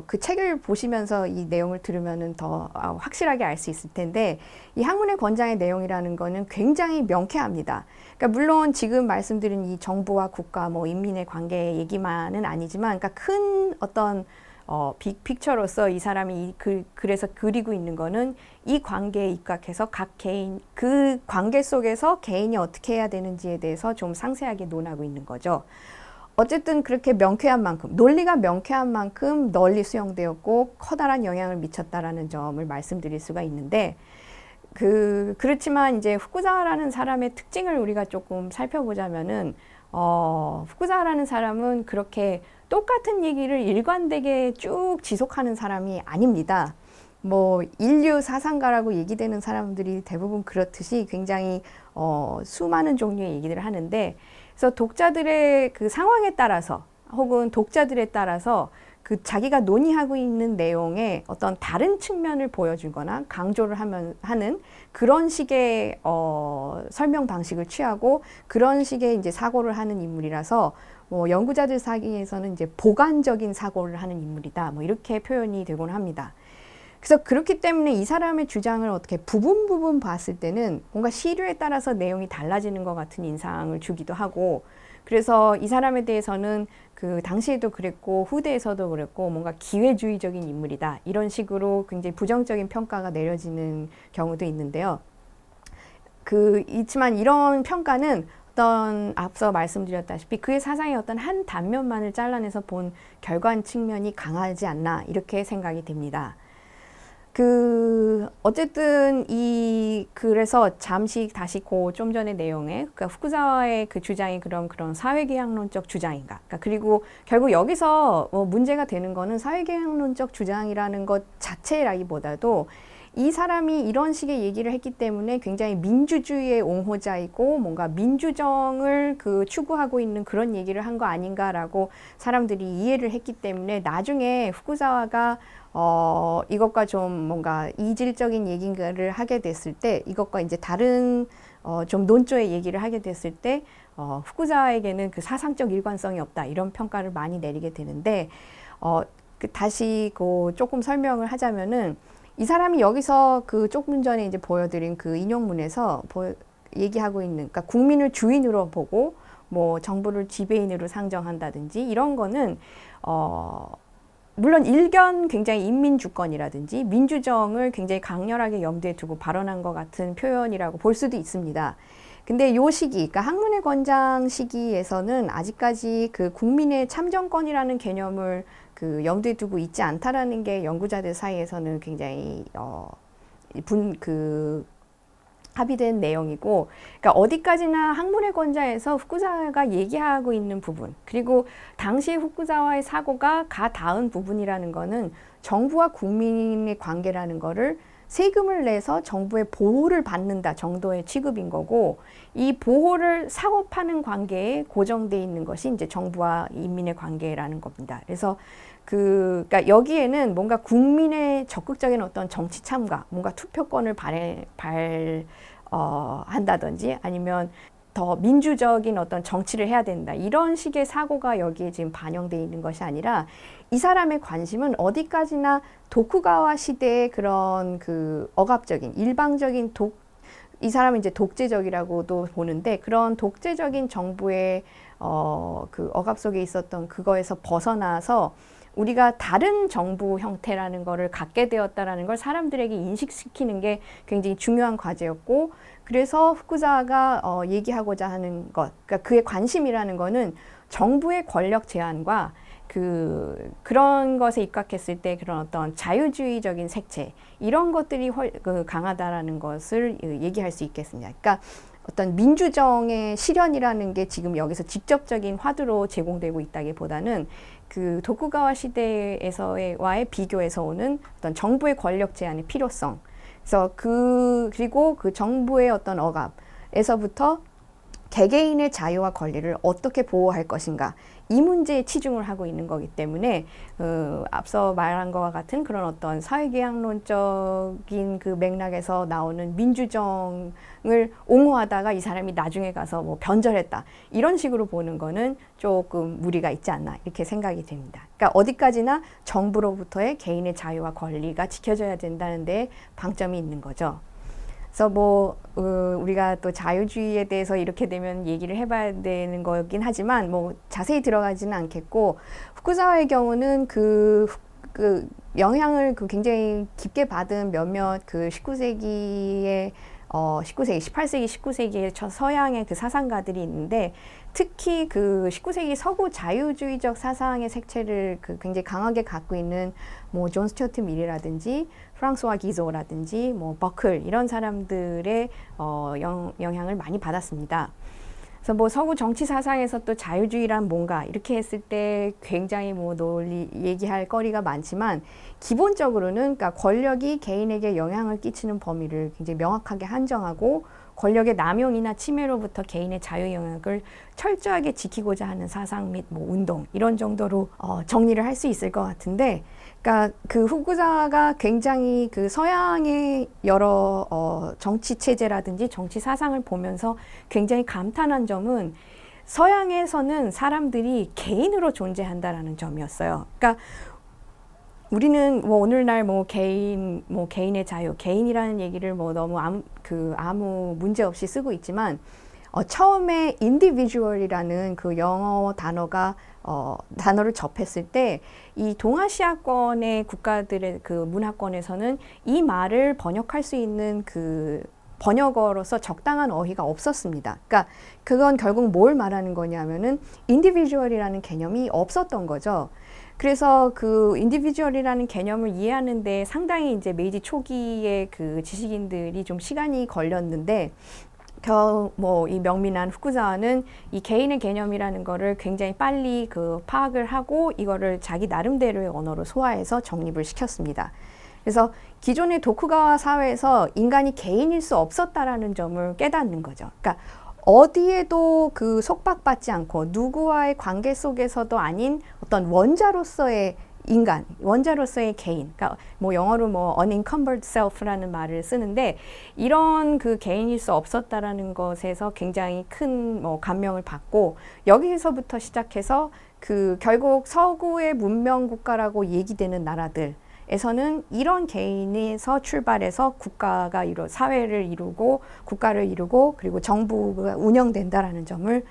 그 책을 보시면서 이 내용을 들으면은 더 확실하게 알 수 있을 텐데, 이 학문의 권장의 내용이라는 거는 굉장히 명쾌합니다. 그러니까 물론 지금 말씀드린 이 정부와 국가 뭐 인민의 관계 얘기만은 아니지만, 그러니까 큰 어떤 빅픽처로서 이 사람이 그래서 그리고 있는 거는 이 관계에 입각해서 각 개인, 그 관계 속에서 개인이 어떻게 해야 되는지에 대해서 좀 상세하게 논하고 있는 거죠. 어쨌든 그렇게 명쾌한 만큼, 논리가 명쾌한 만큼 널리 수용되었고 커다란 영향을 미쳤다라는 점을 말씀드릴 수가 있는데, 그렇지만 이제 후쿠자와라는 사람의 특징을 우리가 조금 살펴보자면은, 후쿠자와라는 사람은 그렇게 똑같은 얘기를 일관되게 쭉 지속하는 사람이 아닙니다. 뭐 인류 사상가라고 얘기되는 사람들이 대부분 그렇듯이 굉장히 수많은 종류의 얘기들을 하는데, 그래서 독자들의 그 상황에 따라서 혹은 독자들에 따라서 그 자기가 논의하고 있는 내용의 어떤 다른 측면을 보여주거나 강조를 하는 그런 식의 설명 방식을 취하고 그런 식의 이제 사고를 하는 인물이라서 연구자들 사이에서는 이제 보관적인 사고를 하는 인물이다, 뭐 이렇게 표현이 되곤 합니다. 그래서 그렇기 때문에 이 사람의 주장을 어떻게 부분 봤을 때는 뭔가 시류에 따라서 내용이 달라지는 것 같은 인상을 주기도 하고, 그래서 이 사람에 대해서는 그 당시에도 그랬고 후대에서도 그랬고 뭔가 기회주의적인 인물이다, 이런 식으로 굉장히 부정적인 평가가 내려지는 경우도 있는데요. 있지만 이런 평가는 어떤 앞서 말씀드렸다시피 그의 사상의 어떤 한 단면만을 잘라내서 본 결과한 측면이 강하지 않나, 이렇게 생각이 됩니다. 어쨌든 그래서 잠시 다시 좀 전의 내용에, 그러니까 후쿠자와의 그 주장이 그런 사회계약론적 주장인가. 그러니까 그리고 결국 여기서 문제가 되는 거는 사회계약론적 주장이라는 것 자체라기보다도 이 사람이 이런 식의 얘기를 했기 때문에 굉장히 민주주의의 옹호자이고 뭔가 민주정을 추구하고 있는 그런 얘기를 한 거 아닌가라고 사람들이 이해를 했기 때문에 나중에 후쿠자와가 이것과 좀 뭔가 이질적인 얘기를 하게 됐을 때, 이것과 이제 다른 좀 논조의 얘기를 하게 됐을 때 후쿠자와에게는 그 사상적 일관성이 없다, 이런 평가를 많이 내리게 되는데, 다시 조금 설명을 하자면은 이 사람이 여기서 조금 전에 이제 보여드린 그 인용문에서 얘기하고 있는, 그러니까 국민을 주인으로 보고 뭐 정부를 지배인으로 상정한다든지 이런 거는 물론 굉장히 인민주권이라든지 민주정을 굉장히 강렬하게 염두에 두고 발언한 것 같은 표현이라고 볼 수도 있습니다. 근데 요 시기, 그러니까 학문의 권장 시기에서는 아직까지 그 국민의 참정권이라는 개념을 염두에 두고 있지 않다라는 게 연구자들 사이에서는 굉장히 합의된 내용이고, 그러니까 어디까지나 학문의 권장에서 후쿠자와가 얘기하고 있는 부분, 그리고 당시 후쿠자와의 사고가 닿은 부분이라는 거는 정부와 국민의 관계라는 거를 세금을 내서 정부의 보호를 받는다 정도의 취급인 거고, 이 보호를 사고 파는 관계에 고정돼 있는 것이 이제 정부와 인민의 관계라는 겁니다. 그래서 그러니까 여기에는 뭔가 국민의 적극적인 어떤 정치 참가, 뭔가 투표권을 한다든지 아니면 더 민주적인 어떤 정치를 해야 된다. 이런 식의 사고가 여기에 지금 반영되어 있는 것이 아니라 이 사람의 관심은 어디까지나 도쿠가와 시대의 그런 그 억압적인 일방적인 이 사람은 이제 독재적이라고도 보는데 그런 독재적인 정부의 그 억압 속에 있었던 그거에서 벗어나서 우리가 다른 정부 형태라는 거를 갖게 되었다라는 걸 사람들에게 인식시키는 게 굉장히 중요한 과제였고 그래서 후쿠자와가 얘기하고자 하는 것, 그러니까 그의 관심이라는 거는 정부의 권력 제한과 그런 것에 입각했을 때 그런 어떤 자유주의적인 색채 이런 것들이 강하다라는 것을 얘기할 수 있겠습니다. 그러니까 어떤 민주정의 실현이라는 게 지금 여기서 직접적인 화두로 제공되고 있다기보다는 그 도쿠가와 시대에서와의 비교에서 오는 어떤 정부의 권력 제한의 필요성. 그래서 그리고 그 정부의 어떤 억압에서부터 개개인의 자유와 권리를 어떻게 보호할 것인가 이 문제에 치중을 하고 있는 거기 때문에 앞서 말한 것과 같은 그런 어떤 사회계약론적인 그 맥락에서 나오는 민주정을 옹호하다가 이 사람이 나중에 가서 뭐 변절했다 이런 식으로 보는 거는 조금 무리가 있지 않나 이렇게 생각이 됩니다. 그러니까 어디까지나 정부로부터의 개인의 자유와 권리가 지켜져야 된다는 데 방점이 있는 거죠. 그래서 뭐 우리가 또 자유주의에 대해서 이렇게 되면 얘기를 해봐야 되는 거긴 하지만 뭐 자세히 들어가지는 않겠고 후쿠자와의 경우는 그 영향을 굉장히 깊게 받은 몇몇 그 19세기, 18세기, 19세기의 서양의 그 사상가들이 있는데 특히 그 19세기 서구 자유주의적 사상의 색채를 굉장히 강하게 갖고 있는 뭐 존 스튜어트 밀이라든지 프랑스와 기조라든지 뭐 버클 이런 사람들의 영향을 많이 받았습니다. 그래서 뭐 서구 정치 사상에서 또 자유주의란 뭔가 이렇게 했을 때 굉장히 뭐 얘기할 거리가 많지만 기본적으로는 그러니까 권력이 개인에게 영향을 끼치는 범위를 굉장히 명확하게 한정하고 권력의 남용이나 침해로부터 개인의 자유 영역을 철저하게 지키고자 하는 사상 및 뭐 운동 이런 정도로 정리를 할 수 있을 것 같은데, 그러니까 그 후쿠자와가 굉장히 그 서양의 여러 정치 체제라든지 정치 사상을 보면서 굉장히 감탄한 점은 서양에서는 사람들이 개인으로 존재한다라는 점이었어요. 그러니까 우리는 뭐 오늘날 뭐 개인의 자유, 개인이라는 얘기를 뭐 너무 아무 문제 없이 쓰고 있지만 처음에 individual이라는 그 영어 단어를 접했을 때 이 동아시아권의 국가들의 그 문화권에서는 이 말을 번역할 수 있는 그 번역어로서 적당한 어휘가 없었습니다. 그러니까 그건 결국 뭘 말하는 거냐면은 individual이라는 개념이 없었던 거죠. 그래서 그 인디비주얼이라는 개념을 이해하는데 상당히 이제 메이지 초기에 그 지식인들이 좀 시간이 걸렸는데 겨우 뭐 이 명민한 후쿠자와는 이 개인의 개념이라는 거를 굉장히 빨리 그 파악을 하고 이거를 자기 나름대로의 언어로 소화해서 정립을 시켰습니다. 그래서 기존의 도쿠가와 사회에서 인간이 개인일 수 없었다라는 점을 깨닫는 거죠. 그러니까 어디에도 그 속박받지 않고 누구와의 관계 속에서도 아닌 어떤 원자로서의 인간, 원자로서의 개인, 그러니까 뭐 영어로 뭐 unencumbered self라는 말을 쓰는데 이런 그 개인일 수 없었다라는 것에서 굉장히 큰 뭐 감명을 받고 여기서부터 시작해서 그 결국 서구의 문명 국가라고 얘기되는 나라들 에서는 이런 개인에서 출발해서 사회를 이루고 국가를 이루고 그리고 정부가 운영된다라는 점을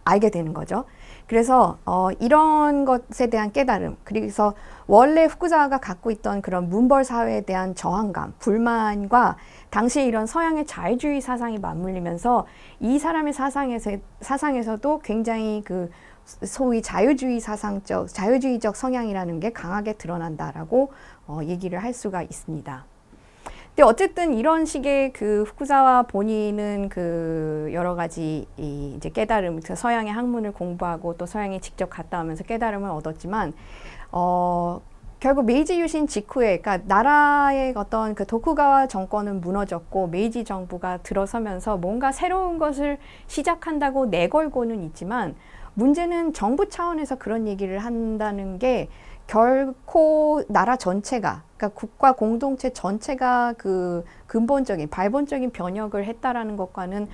알게 되는 거죠. 그래서 이런 것에 대한 깨달음, 그래서 원래 후쿠자와가 갖고 있던 그런 문벌 사회에 대한 저항감, 불만과 당시에 이런 서양의 자유주의 사상이 맞물리면서 이 사람의 사상에서도 굉장히 그 소위 자유주의적 성향이라는 게 강하게 드러난다라고 얘기를 할 수가 있습니다. 근데 어쨌든 이런 식의 그 후쿠자와 본인은 그 여러 가지 이제 깨달음, 서양의 학문을 공부하고 또 서양에 직접 갔다 오면서 깨달음을 얻었지만, 결국 메이지 유신 직후에, 그러니까 나라의 어떤 그 도쿠가와 정권은 무너졌고 메이지 정부가 들어서면서 뭔가 새로운 것을 시작한다고 내걸고는 있지만 문제는 정부 차원에서 그런 얘기를 한다는 게 결코 나라 전체가, 그러니까 국가 공동체 전체가 그 근본적인 발본적인 변혁을 했다라는 것과는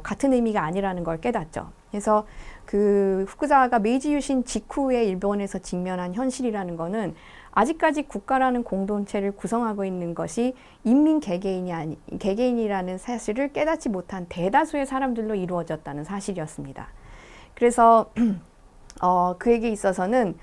같은 의미가 아니라는 걸 깨닫죠. 그래서 그 후쿠자와가 메이지 유신 직후에 일본에서 직면한 현실이라는 거는 아직까지 국가라는 공동체를 구성하고 있는 것이 인민 개개인이라는 사실을 깨닫지 못한 대다수의 사람들로 이루어졌다는 사실이었습니다. 그래서 그에게 있어서는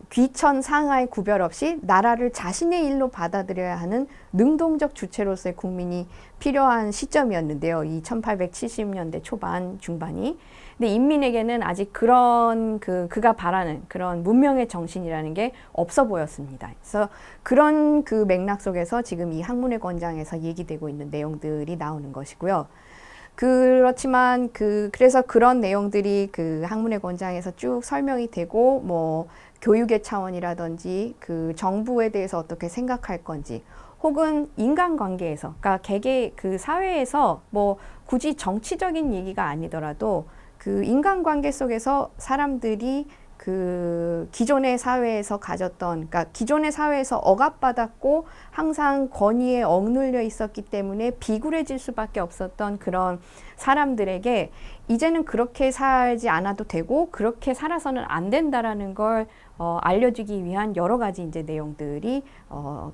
귀천 상하의 구별 없이 나라를 자신의 일로 받아들여야 하는 능동적 주체로서의 국민이 필요한 시점이었는데요. 이 1870년대 초반 중반이. 근데 인민에게는 아직 그런 그가 바라는 그런 문명의 정신이라는 게 없어 보였습니다. 그래서 그런 그 맥락 속에서 지금 이 학문의 권장에서 얘기되고 있는 내용들이 나오는 것이고요. 그렇지만 그래서 그런 내용들이 그 학문의 권장에서 쭉 설명이 되고 뭐 교육의 차원이라든지 그 정부에 대해서 어떻게 생각할 건지 혹은 인간관계에서 그러니까 그 사회에서 뭐 굳이 정치적인 얘기가 아니더라도 그 인간관계 속에서 사람들이 그 기존의 사회에서 가졌던, 그러니까 기존의 사회에서 억압받았고 항상 권위에 억눌려 있었기 때문에 비굴해질 수밖에 없었던 그런 사람들에게 이제는 그렇게 살지 않아도 되고 그렇게 살아서는 안 된다라는 걸 알려주기 위한 여러 가지 이제 내용들이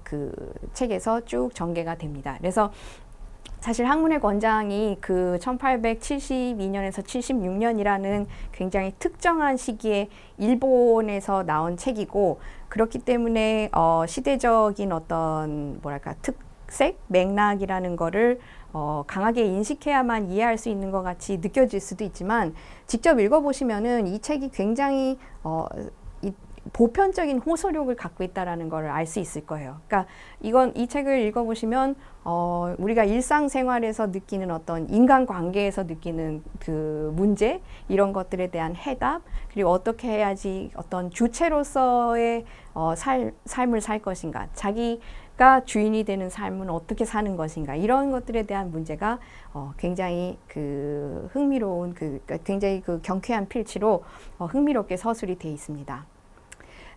그 책에서 쭉 전개가 됩니다. 그래서 사실 학문의 권장이 그 1872년에서 76년이라는 굉장히 특정한 시기에 일본에서 나온 책이고 그렇기 때문에 시대적인 어떤 뭐랄까 특색, 맥락이라는 거를 강하게 인식해야만 이해할 수 있는 것 같이 느껴질 수도 있지만 직접 읽어보시면은 이 책이 굉장히 보편적인 호소력을 갖고 있다라는 걸 알 수 있을 거예요. 그러니까 이 책을 읽어보시면 우리가 일상생활에서 느끼는 어떤 인간관계에서 느끼는 그 문제 이런 것들에 대한 해답 그리고 어떻게 해야지 어떤 주체로서의 삶을 살 것인가 자기가 주인이 되는 삶은 어떻게 사는 것인가 이런 것들에 대한 문제가 굉장히 그 흥미로운 굉장히 그 경쾌한 필치로 흥미롭게 서술이 되어 있습니다.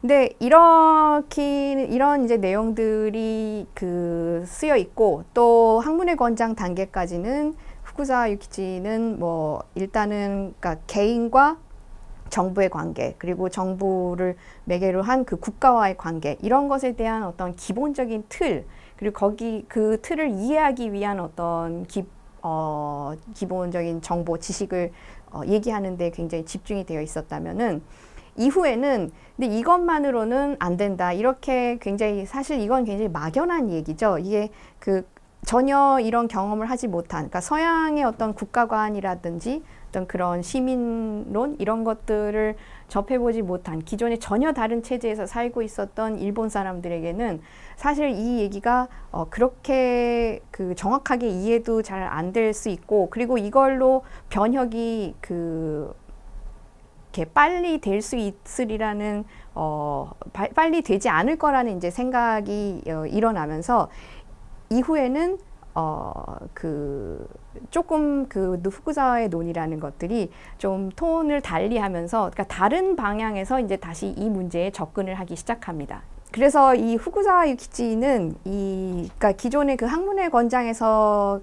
근데 이런 이제 내용들이 쓰여 있고 또 학문의 권장 단계까지는 후쿠자와 유키치는 뭐 일단은 그러니까 개인과 정부의 관계 그리고 정부를 매개로 한 그 국가와의 관계 이런 것에 대한 어떤 기본적인 틀 그리고 그 틀을 이해하기 위한 어떤 기본적인 정보 지식을 얘기하는 데 굉장히 집중이 되어 있었다면은 이후에는 근데 이것만으로는 안 된다. 이렇게 굉장히 사실 이건 굉장히 막연한 얘기죠. 이게 전혀 이런 경험을 하지 못한 그러니까 서양의 어떤 국가관이라든지 어떤 그런 시민론 이런 것들을 접해보지 못한 기존에 전혀 다른 체제에서 살고 있었던 일본 사람들에게는 사실 이 얘기가 그렇게 정확하게 이해도 잘 안 될 수 있고 그리고 이걸로 변혁이 이렇게 빨리 될 수 있으리라는 빨리 되지 않을 거라는 이제 생각이 일어나면서 이후에는 조금 후쿠자와의 논의라는 것들이 좀 톤을 달리하면서 그러니까 다른 방향에서 이제 다시 이 문제에 접근을 하기 시작합니다. 그래서 이 후쿠자와 유키치는 그러니까 기존의 그 학문의 권장에서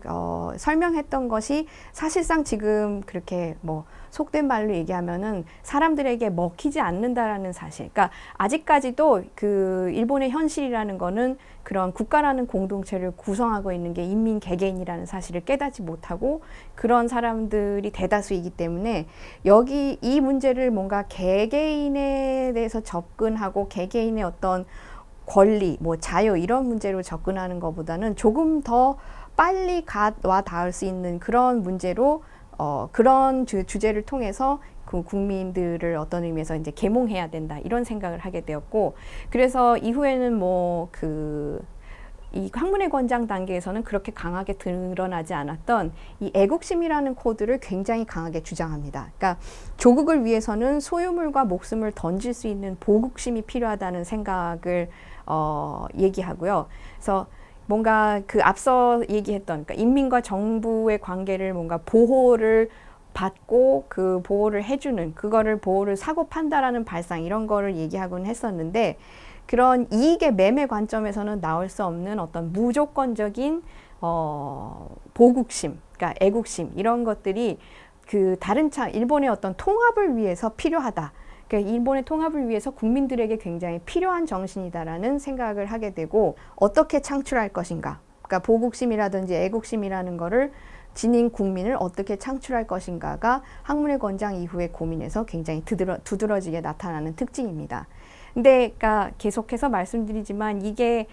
설명했던 것이 사실상 지금 그렇게 뭐 속된 말로 얘기하면은 사람들에게 먹히지 않는다라는 사실. 그러니까 아직까지도 일본의 현실이라는 거는 그런 국가라는 공동체를 구성하고 있는 게 인민 개개인이라는 사실을 깨닫지 못하고 그런 사람들이 대다수이기 때문에 이 문제를 뭔가 개개인에 대해서 접근하고 개개인의 어떤 권리, 뭐 자유 이런 문제로 접근하는 것보다는 조금 더 빨리 와 닿을 수 있는 그런 문제로 그런 주제를 통해서 그 국민들을 어떤 의미에서 이제 계몽해야 된다 이런 생각을 하게 되었고 그래서 이후에는 뭐 이 학문의 권장 단계에서는 그렇게 강하게 드러나지 않았던 이 애국심이라는 코드를 굉장히 강하게 주장합니다. 그러니까 조국을 위해서는 소유물과 목숨을 던질 수 있는 보국심이 필요하다는 생각을 얘기하고요. 그래서 뭔가 앞서 얘기했던 그러니까 인민과 정부의 관계를 뭔가 보호를 받고 그 보호를 해주는 그거를 보호를 사고 판다라는 발상 이런 거를 얘기하곤 했었는데 그런 이익의 매매 관점에서는 나올 수 없는 어떤 무조건적인 보국심, 그러니까 애국심 이런 것들이 그 다른 일본의 어떤 통합을 위해서 필요하다. 그러니까 일본의 통합을 위해서 국민들에게 굉장히 필요한 정신이다라는 생각을 하게 되고 어떻게 창출할 것인가. 그러니까 보국심이라든지 애국심이라는 거를 지닌 국민을 어떻게 창출할 것인가가 학문의 권장 이후의 고민에서 굉장히 두드러지게 나타나는 특징입니다. 근데 그러니까 계속해서 말씀드리지만 이게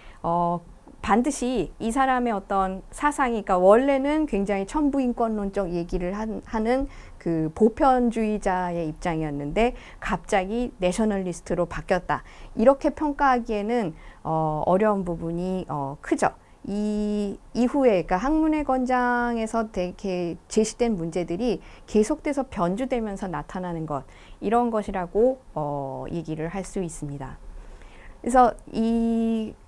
반드시 이 사람의 어떤 사상이 그러니까 원래는 굉장히 천부인권론적 얘기를 하는 그 보편주의자의 입장이었는데 갑자기 내셔널리스트로 바뀌었다. 이렇게 평가하기에는 어려운 부분이 크죠. 이 이후에 그러니까 학문의 권장에서 되게 제시된 문제들이 계속돼서 변주되면서 나타나는 것 이런 것이라고 얘기를 할 수 있습니다. 그래서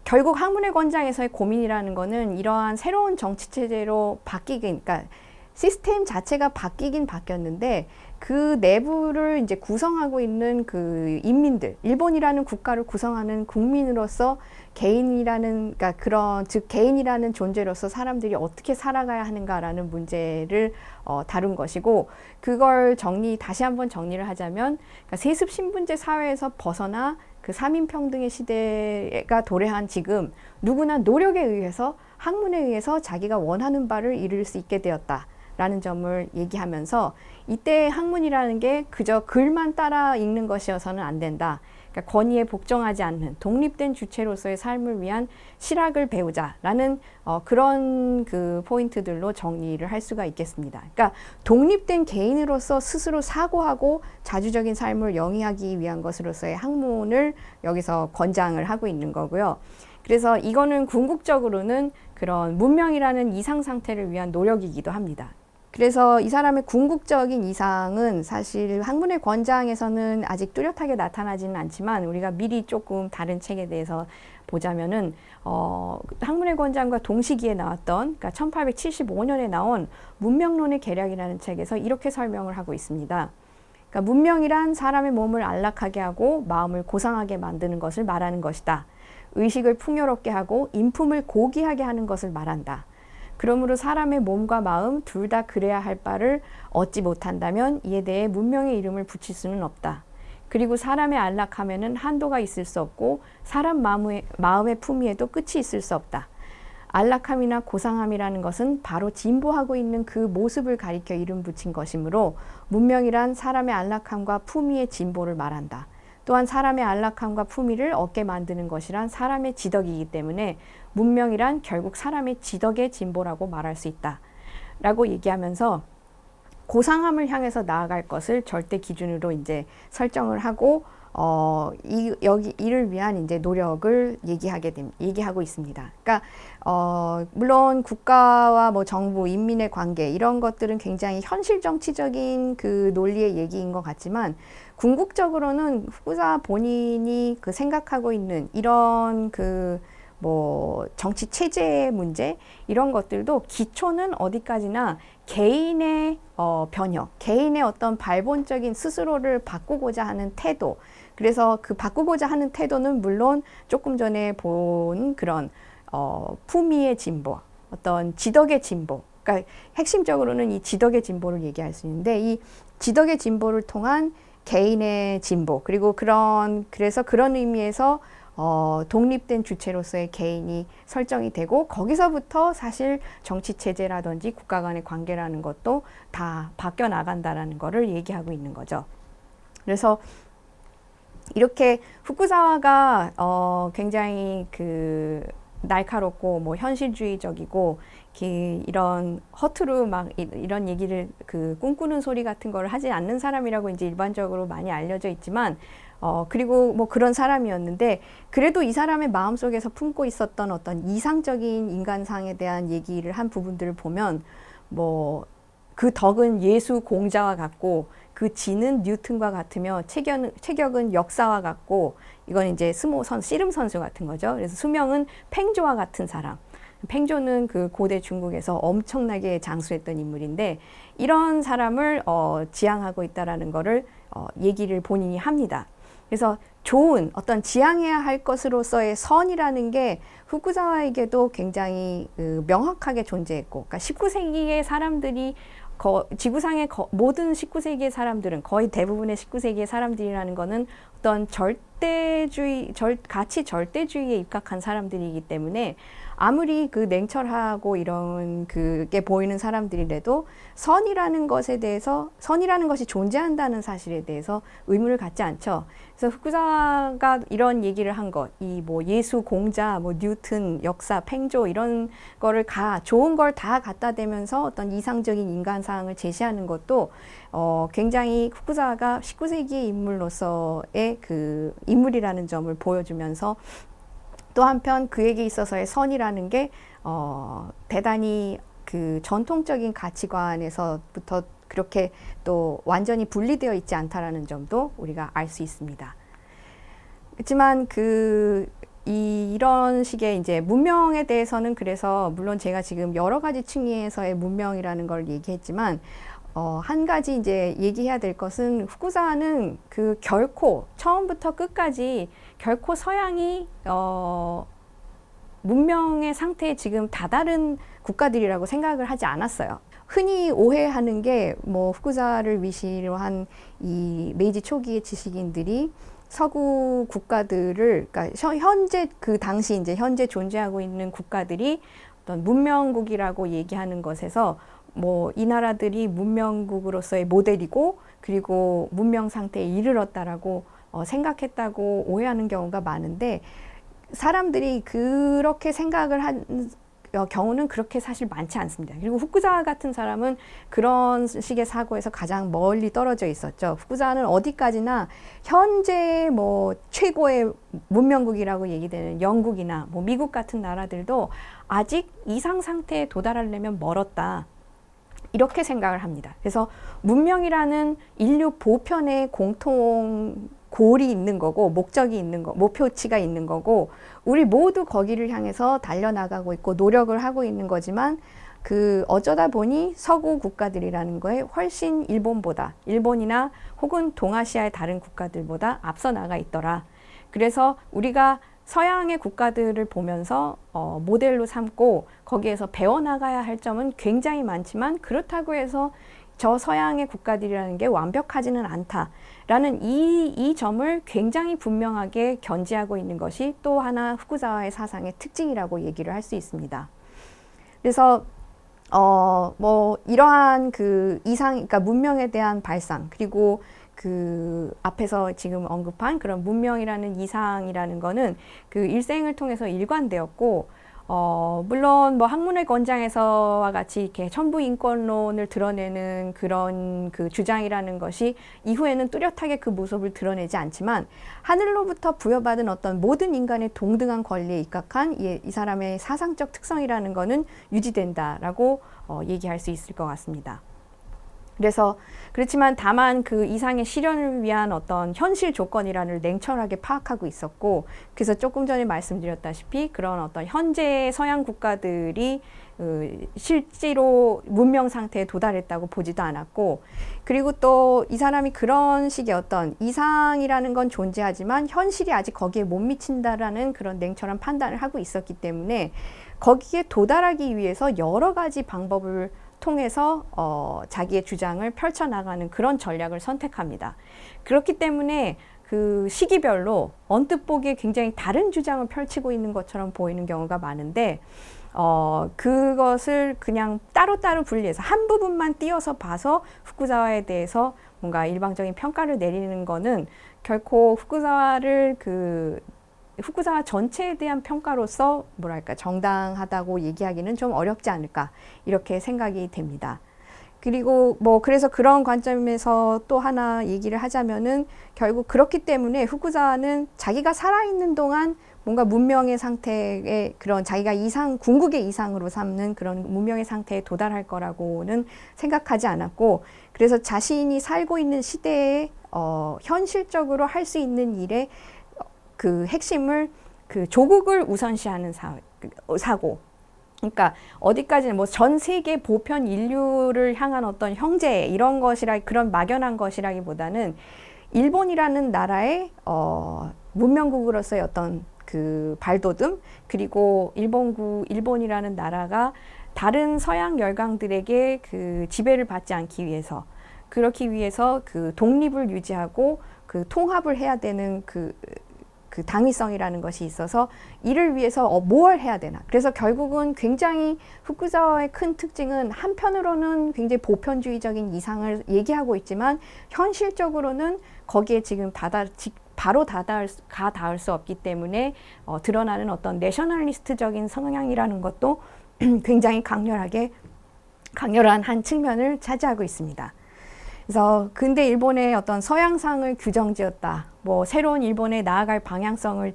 결국 학문의 권장에서의 고민이라는 거는 이러한 새로운 정치 체제로 바뀌긴 그러니까 시스템 자체가 바뀌긴 바뀌었는데 그 내부를 이제 구성하고 있는 그 인민들, 일본이라는 국가를 구성하는 국민으로서 개인이라는 그러니까 즉 개인이라는 존재로서 사람들이 어떻게 살아가야 하는가라는 문제를 다룬 것이고 그걸 다시 한번 정리를 하자면 그러니까 세습 신분제 사회에서 벗어나 그 삼인평등의 시대가 도래한 지금 누구나 노력에 의해서 학문에 의해서 자기가 원하는 바를 이룰 수 있게 되었다. 라는 점을 얘기하면서 이때 학문이라는 게 그저 글만 따라 읽는 것이어서는 안 된다. 그러니까 권위에 복종하지 않는 독립된 주체로서의 삶을 위한 실학을 배우자라는 그런 그 포인트들로 정리를 할 수가 있겠습니다. 그러니까 독립된 개인으로서 스스로 사고하고 자주적인 삶을 영위하기 위한 것으로서의 학문을 여기서 권장을 하고 있는 거고요. 그래서 이거는 궁극적으로는 그런 문명이라는 이상 상태를 위한 노력이기도 합니다. 그래서 이 사람의 궁극적인 이상은 사실 학문의 권장에서는 아직 뚜렷하게 나타나지는 않지만 우리가 미리 조금 다른 책에 대해서 보자면은 학문의 권장과 동시기에 나왔던 그러니까 1875년에 나온 문명론의 계략이라는 책에서 이렇게 설명을 하고 있습니다. 그러니까 문명이란 사람의 몸을 안락하게 하고 마음을 고상하게 만드는 것을 말하는 것이다. 의식을 풍요롭게 하고 인품을 고귀하게 하는 것을 말한다. 그러므로 사람의 몸과 마음 둘 다 그래야 할 바를 얻지 못한다면 이에 대해 문명의 이름을 붙일 수는 없다. 그리고 사람의 안락함에는 한도가 있을 수 없고 사람 마음의 품위에도 끝이 있을 수 없다. 안락함이나 고상함이라는 것은 바로 진보하고 있는 그 모습을 가리켜 이름 붙인 것이므로 문명이란 사람의 안락함과 품위의 진보를 말한다. 또한 사람의 안락함과 품위를 얻게 만드는 것이란 사람의 지덕이기 때문에 문명이란 결국 사람의 지덕의 진보라고 말할 수 있다. 라고 얘기하면서 고상함을 향해서 나아갈 것을 절대 기준으로 이제 설정을 하고 이를 위한 이제 노력을 얘기하고 있습니다. 그러니까 물론 국가와 뭐 정부, 인민의 관계 이런 것들은 굉장히 현실 정치적인 그 논리의 얘기인 것 같지만 궁극적으로는 후쿠자와 본인이 그 생각하고 있는 이런 그 뭐 정치 체제의 문제 이런 것들도 기초는 어디까지나 개인의 변혁, 개인의 어떤 발본적인 스스로를 바꾸고자 하는 태도. 그래서 그 바꾸고자 하는 태도는 물론 조금 전에 본 그런 품위의 진보, 어떤 지덕의 진보. 그러니까 핵심적으로는 이 지덕의 진보를 얘기할 수 있는데 이 지덕의 진보를 통한 개인의 진보 그리고 그래서 그런 의미에서 독립된 주체로서의 개인이 설정이 되고 거기서부터 사실 정치 체제라든지 국가 간의 관계라는 것도 다 바뀌어 나간다라는 거를 얘기하고 있는 거죠. 그래서 이렇게 후쿠자와가 굉장히 그 날카롭고 뭐 현실주의적이고 이런 허투루 막 이런 얘기를 그 꿈꾸는 소리 같은 걸 하지 않는 사람이라고 이제 일반적으로 많이 알려져 있지만 그리고 뭐 그런 사람이었는데 그래도 이 사람의 마음속에서 품고 있었던 어떤 이상적인 인간상에 대한 얘기를 한 부분들을 보면 뭐 그 덕은 예수 공자와 같고 그 지는 뉴턴과 같으며 체격은 역사와 같고 이건 이제 씨름 선수 같은 거죠. 그래서 수명은 팽조와 같은 사람. 팽조는 그 고대 중국에서 엄청나게 장수했던 인물인데 이런 사람을 지향하고 있다라는 거를 얘기를 본인이 합니다. 그래서 좋은 어떤 지향해야 할 것으로서의 선이라는 게 후쿠자와에게도 굉장히 명확하게 존재했고, 그러니까 19세기의 사람들이 지구상의 모든 19세기의 사람들은 거의 대부분의 19세기의 사람들이라는 거는 어떤 가치 절대주의에 입각한 사람들이기 때문에 아무리 그 냉철하고 이런 그게 보이는 사람들이라도 선이라는 것이 존재한다는 사실에 대해서 의문을 갖지 않죠. 그래서 후쿠자가 이런 얘기를 한 것, 이 뭐 예수, 공자, 뭐 뉴턴, 역사, 팽조 이런 거를 좋은 걸 다 갖다 대면서 어떤 이상적인 인간상을 제시하는 것도 굉장히 후쿠자가 19세기의 인물로서의 그 인물이라는 점을 보여주면서 또 한편 그에게 있어서의 선이라는 게 대단히 그 전통적인 가치관에서부터 그렇게 또 완전히 분리되어 있지 않다라는 점도 우리가 알 수 있습니다. 그렇지만 이런 식의 이제 문명에 대해서는 그래서 물론 제가 지금 여러 가지 층위에서의 문명이라는 걸 얘기했지만 한 가지 이제 얘기해야 될 것은 후쿠자는 결코 처음부터 끝까지 결코 서양이 문명의 상태에 지금 다다른 국가들이라고 생각을 하지 않았어요. 흔히 오해하는 게 뭐 후쿠자를 위시로 한 이 메이지 초기의 지식인들이 서구 국가들을, 그러니까 현재 그 당시 이제 현재 존재하고 있는 국가들이 어떤 문명국이라고 얘기하는 것에서 뭐 이 나라들이 문명국으로서의 모델이고 그리고 문명 상태에 이르렀다라고 생각했다고 오해하는 경우가 많은데 사람들이 그렇게 생각을 한 경우는 그렇게 사실 많지 않습니다. 그리고 후쿠자 같은 사람은 그런 식의 사고에서 가장 멀리 떨어져 있었죠. 후쿠자는 어디까지나 현재 뭐 최고의 문명국이라고 얘기되는 영국이나 뭐 미국 같은 나라들도 아직 이상 상태에 도달하려면 멀었다. 이렇게 생각을 합니다. 그래서 문명이라는 인류 보편의 공통 골이 있는 거고 목적이 있는 거, 목표치가 있는 거고 우리 모두 거기를 향해서 달려나가고 있고 노력을 하고 있는 거지만 어쩌다 보니 서구 국가들이라는 거에 훨씬 일본이나 혹은 동아시아의 다른 국가들보다 앞서 나가 있더라. 그래서 우리가 서양의 국가들을 보면서 모델로 삼고 거기에서 배워나가야 할 점은 굉장히 많지만 그렇다고 해서 저 서양의 국가들이라는 게 완벽하지는 않다라는 이 점을 굉장히 분명하게 견지하고 있는 것이 또 하나 후쿠자와의 사상의 특징이라고 얘기를 할 수 있습니다. 그래서 뭐 이러한 그러니까 문명에 대한 발상 그리고 앞에서 지금 언급한 그런 문명이라는 이상이라는 거는 일생을 통해서 일관되었고 물론 뭐 학문의 권장에서와 같이 이렇게 천부 인권론을 드러내는 그런 주장이라는 것이 이후에는 뚜렷하게 그 모습을 드러내지 않지만 하늘로부터 부여받은 어떤 모든 인간의 동등한 권리에 입각한 이 사람의 사상적 특성이라는 거는 유지된다라고 얘기할 수 있을 것 같습니다. 그렇지만 다만 그 이상의 실현을 위한 어떤 현실 조건이란을 냉철하게 파악하고 있었고, 그래서 조금 전에 말씀드렸다시피 그런 어떤 현재 서양 국가들이 실제로 문명 상태에 도달했다고 보지도 않았고, 그리고 또 이 사람이 그런 식의 어떤 이상이라는 건 존재하지만 현실이 아직 거기에 못 미친다라는 그런 냉철한 판단을 하고 있었기 때문에 거기에 도달하기 위해서 여러 가지 방법을 통해서 자기의 주장을 펼쳐나가는 그런 전략을 선택합니다. 그렇기 때문에 그 시기별로 언뜻 보기에 굉장히 다른 주장을 펼치고 있는 것처럼 보이는 경우가 많은데 그것을 그냥 따로따로 분리해서 한 부분만 띄어서 봐서 후쿠자와에 대해서 뭔가 일방적인 평가를 내리는 거는 결코 후쿠자와 전체에 대한 평가로서 뭐랄까 정당하다고 얘기하기는 좀 어렵지 않을까 이렇게 생각이 됩니다. 그리고 뭐 그래서 그런 관점에서 또 하나 얘기를 하자면은 결국 그렇기 때문에 후쿠자와는 자기가 살아있는 동안 뭔가 문명의 상태에 그런 자기가 궁극의 이상으로 삼는 그런 문명의 상태에 도달할 거라고는 생각하지 않았고, 그래서 자신이 살고 있는 시대에 현실적으로 할 수 있는 일에 그 핵심을 조국을 우선시하는 사고, 그러니까 어디까지는 뭐 전 세계 보편 인류를 향한 어떤 형제 이런 것이라 그런 막연한 것이라기보다는 일본이라는 나라의 문명국으로서의 어떤 그 발돋움, 그리고 일본이라는 나라가 다른 서양 열강들에게 그 지배를 받지 않기 위해서, 그렇기 위해서 그 독립을 유지하고 그 통합을 해야 되는 그 당위성이라는 것이 있어서 이를 위해서 뭘 해야 되나. 그래서 결국은 굉장히 후쿠자와의 큰 특징은 한편으로는 굉장히 보편주의적인 이상을 얘기하고 있지만 현실적으로는 거기에 지금 바로 닿을 수 없기 때문에 드러나는 어떤 내셔널리스트적인 성향이라는 것도 굉장히 강렬한 한 측면을 차지하고 있습니다. 그래서 근대 일본의 어떤 서양상을 규정지었다. 뭐 새로운 일본에 나아갈 방향성을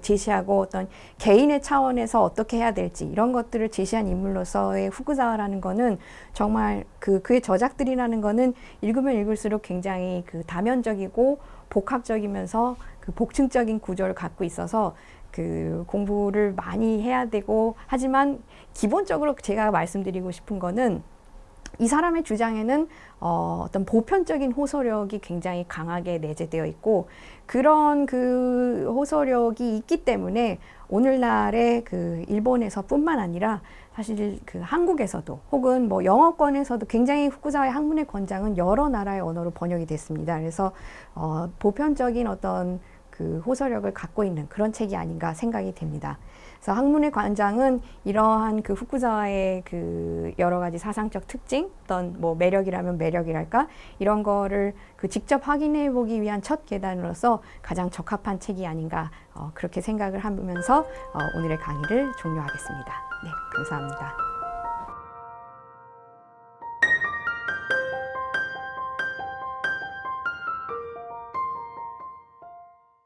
제시하고 어떤 개인의 차원에서 어떻게 해야 될지 이런 것들을 제시한 인물로서의 후쿠자와라는 거는 정말 그의 저작들이라는 거는 읽으면 읽을수록 굉장히 다면적이고 복합적이면서 복층적인 구조를 갖고 있어서 공부를 많이 해야 되고, 하지만 기본적으로 제가 말씀드리고 싶은 거는 이 사람의 주장에는 어떤 보편적인 호소력이 굉장히 강하게 내재되어 있고, 그런 호소력이 있기 때문에 오늘날의 일본에서 뿐만 아니라 사실 한국에서도 혹은 뭐 영어권에서도 굉장히 후쿠자와의 학문의 권장은 여러 나라의 언어로 번역이 됐습니다. 그래서 보편적인 어떤 호소력을 갖고 있는 그런 책이 아닌가 생각이 됩니다. 그래서 학문의 관장은 이러한 후쿠자와의 여러 가지 사상적 특징, 어떤 뭐 매력이라면 매력이랄까, 이런 거를 직접 확인해 보기 위한 첫 계단으로서 가장 적합한 책이 아닌가, 그렇게 생각을 하면서 오늘의 강의를 종료하겠습니다. 네, 감사합니다.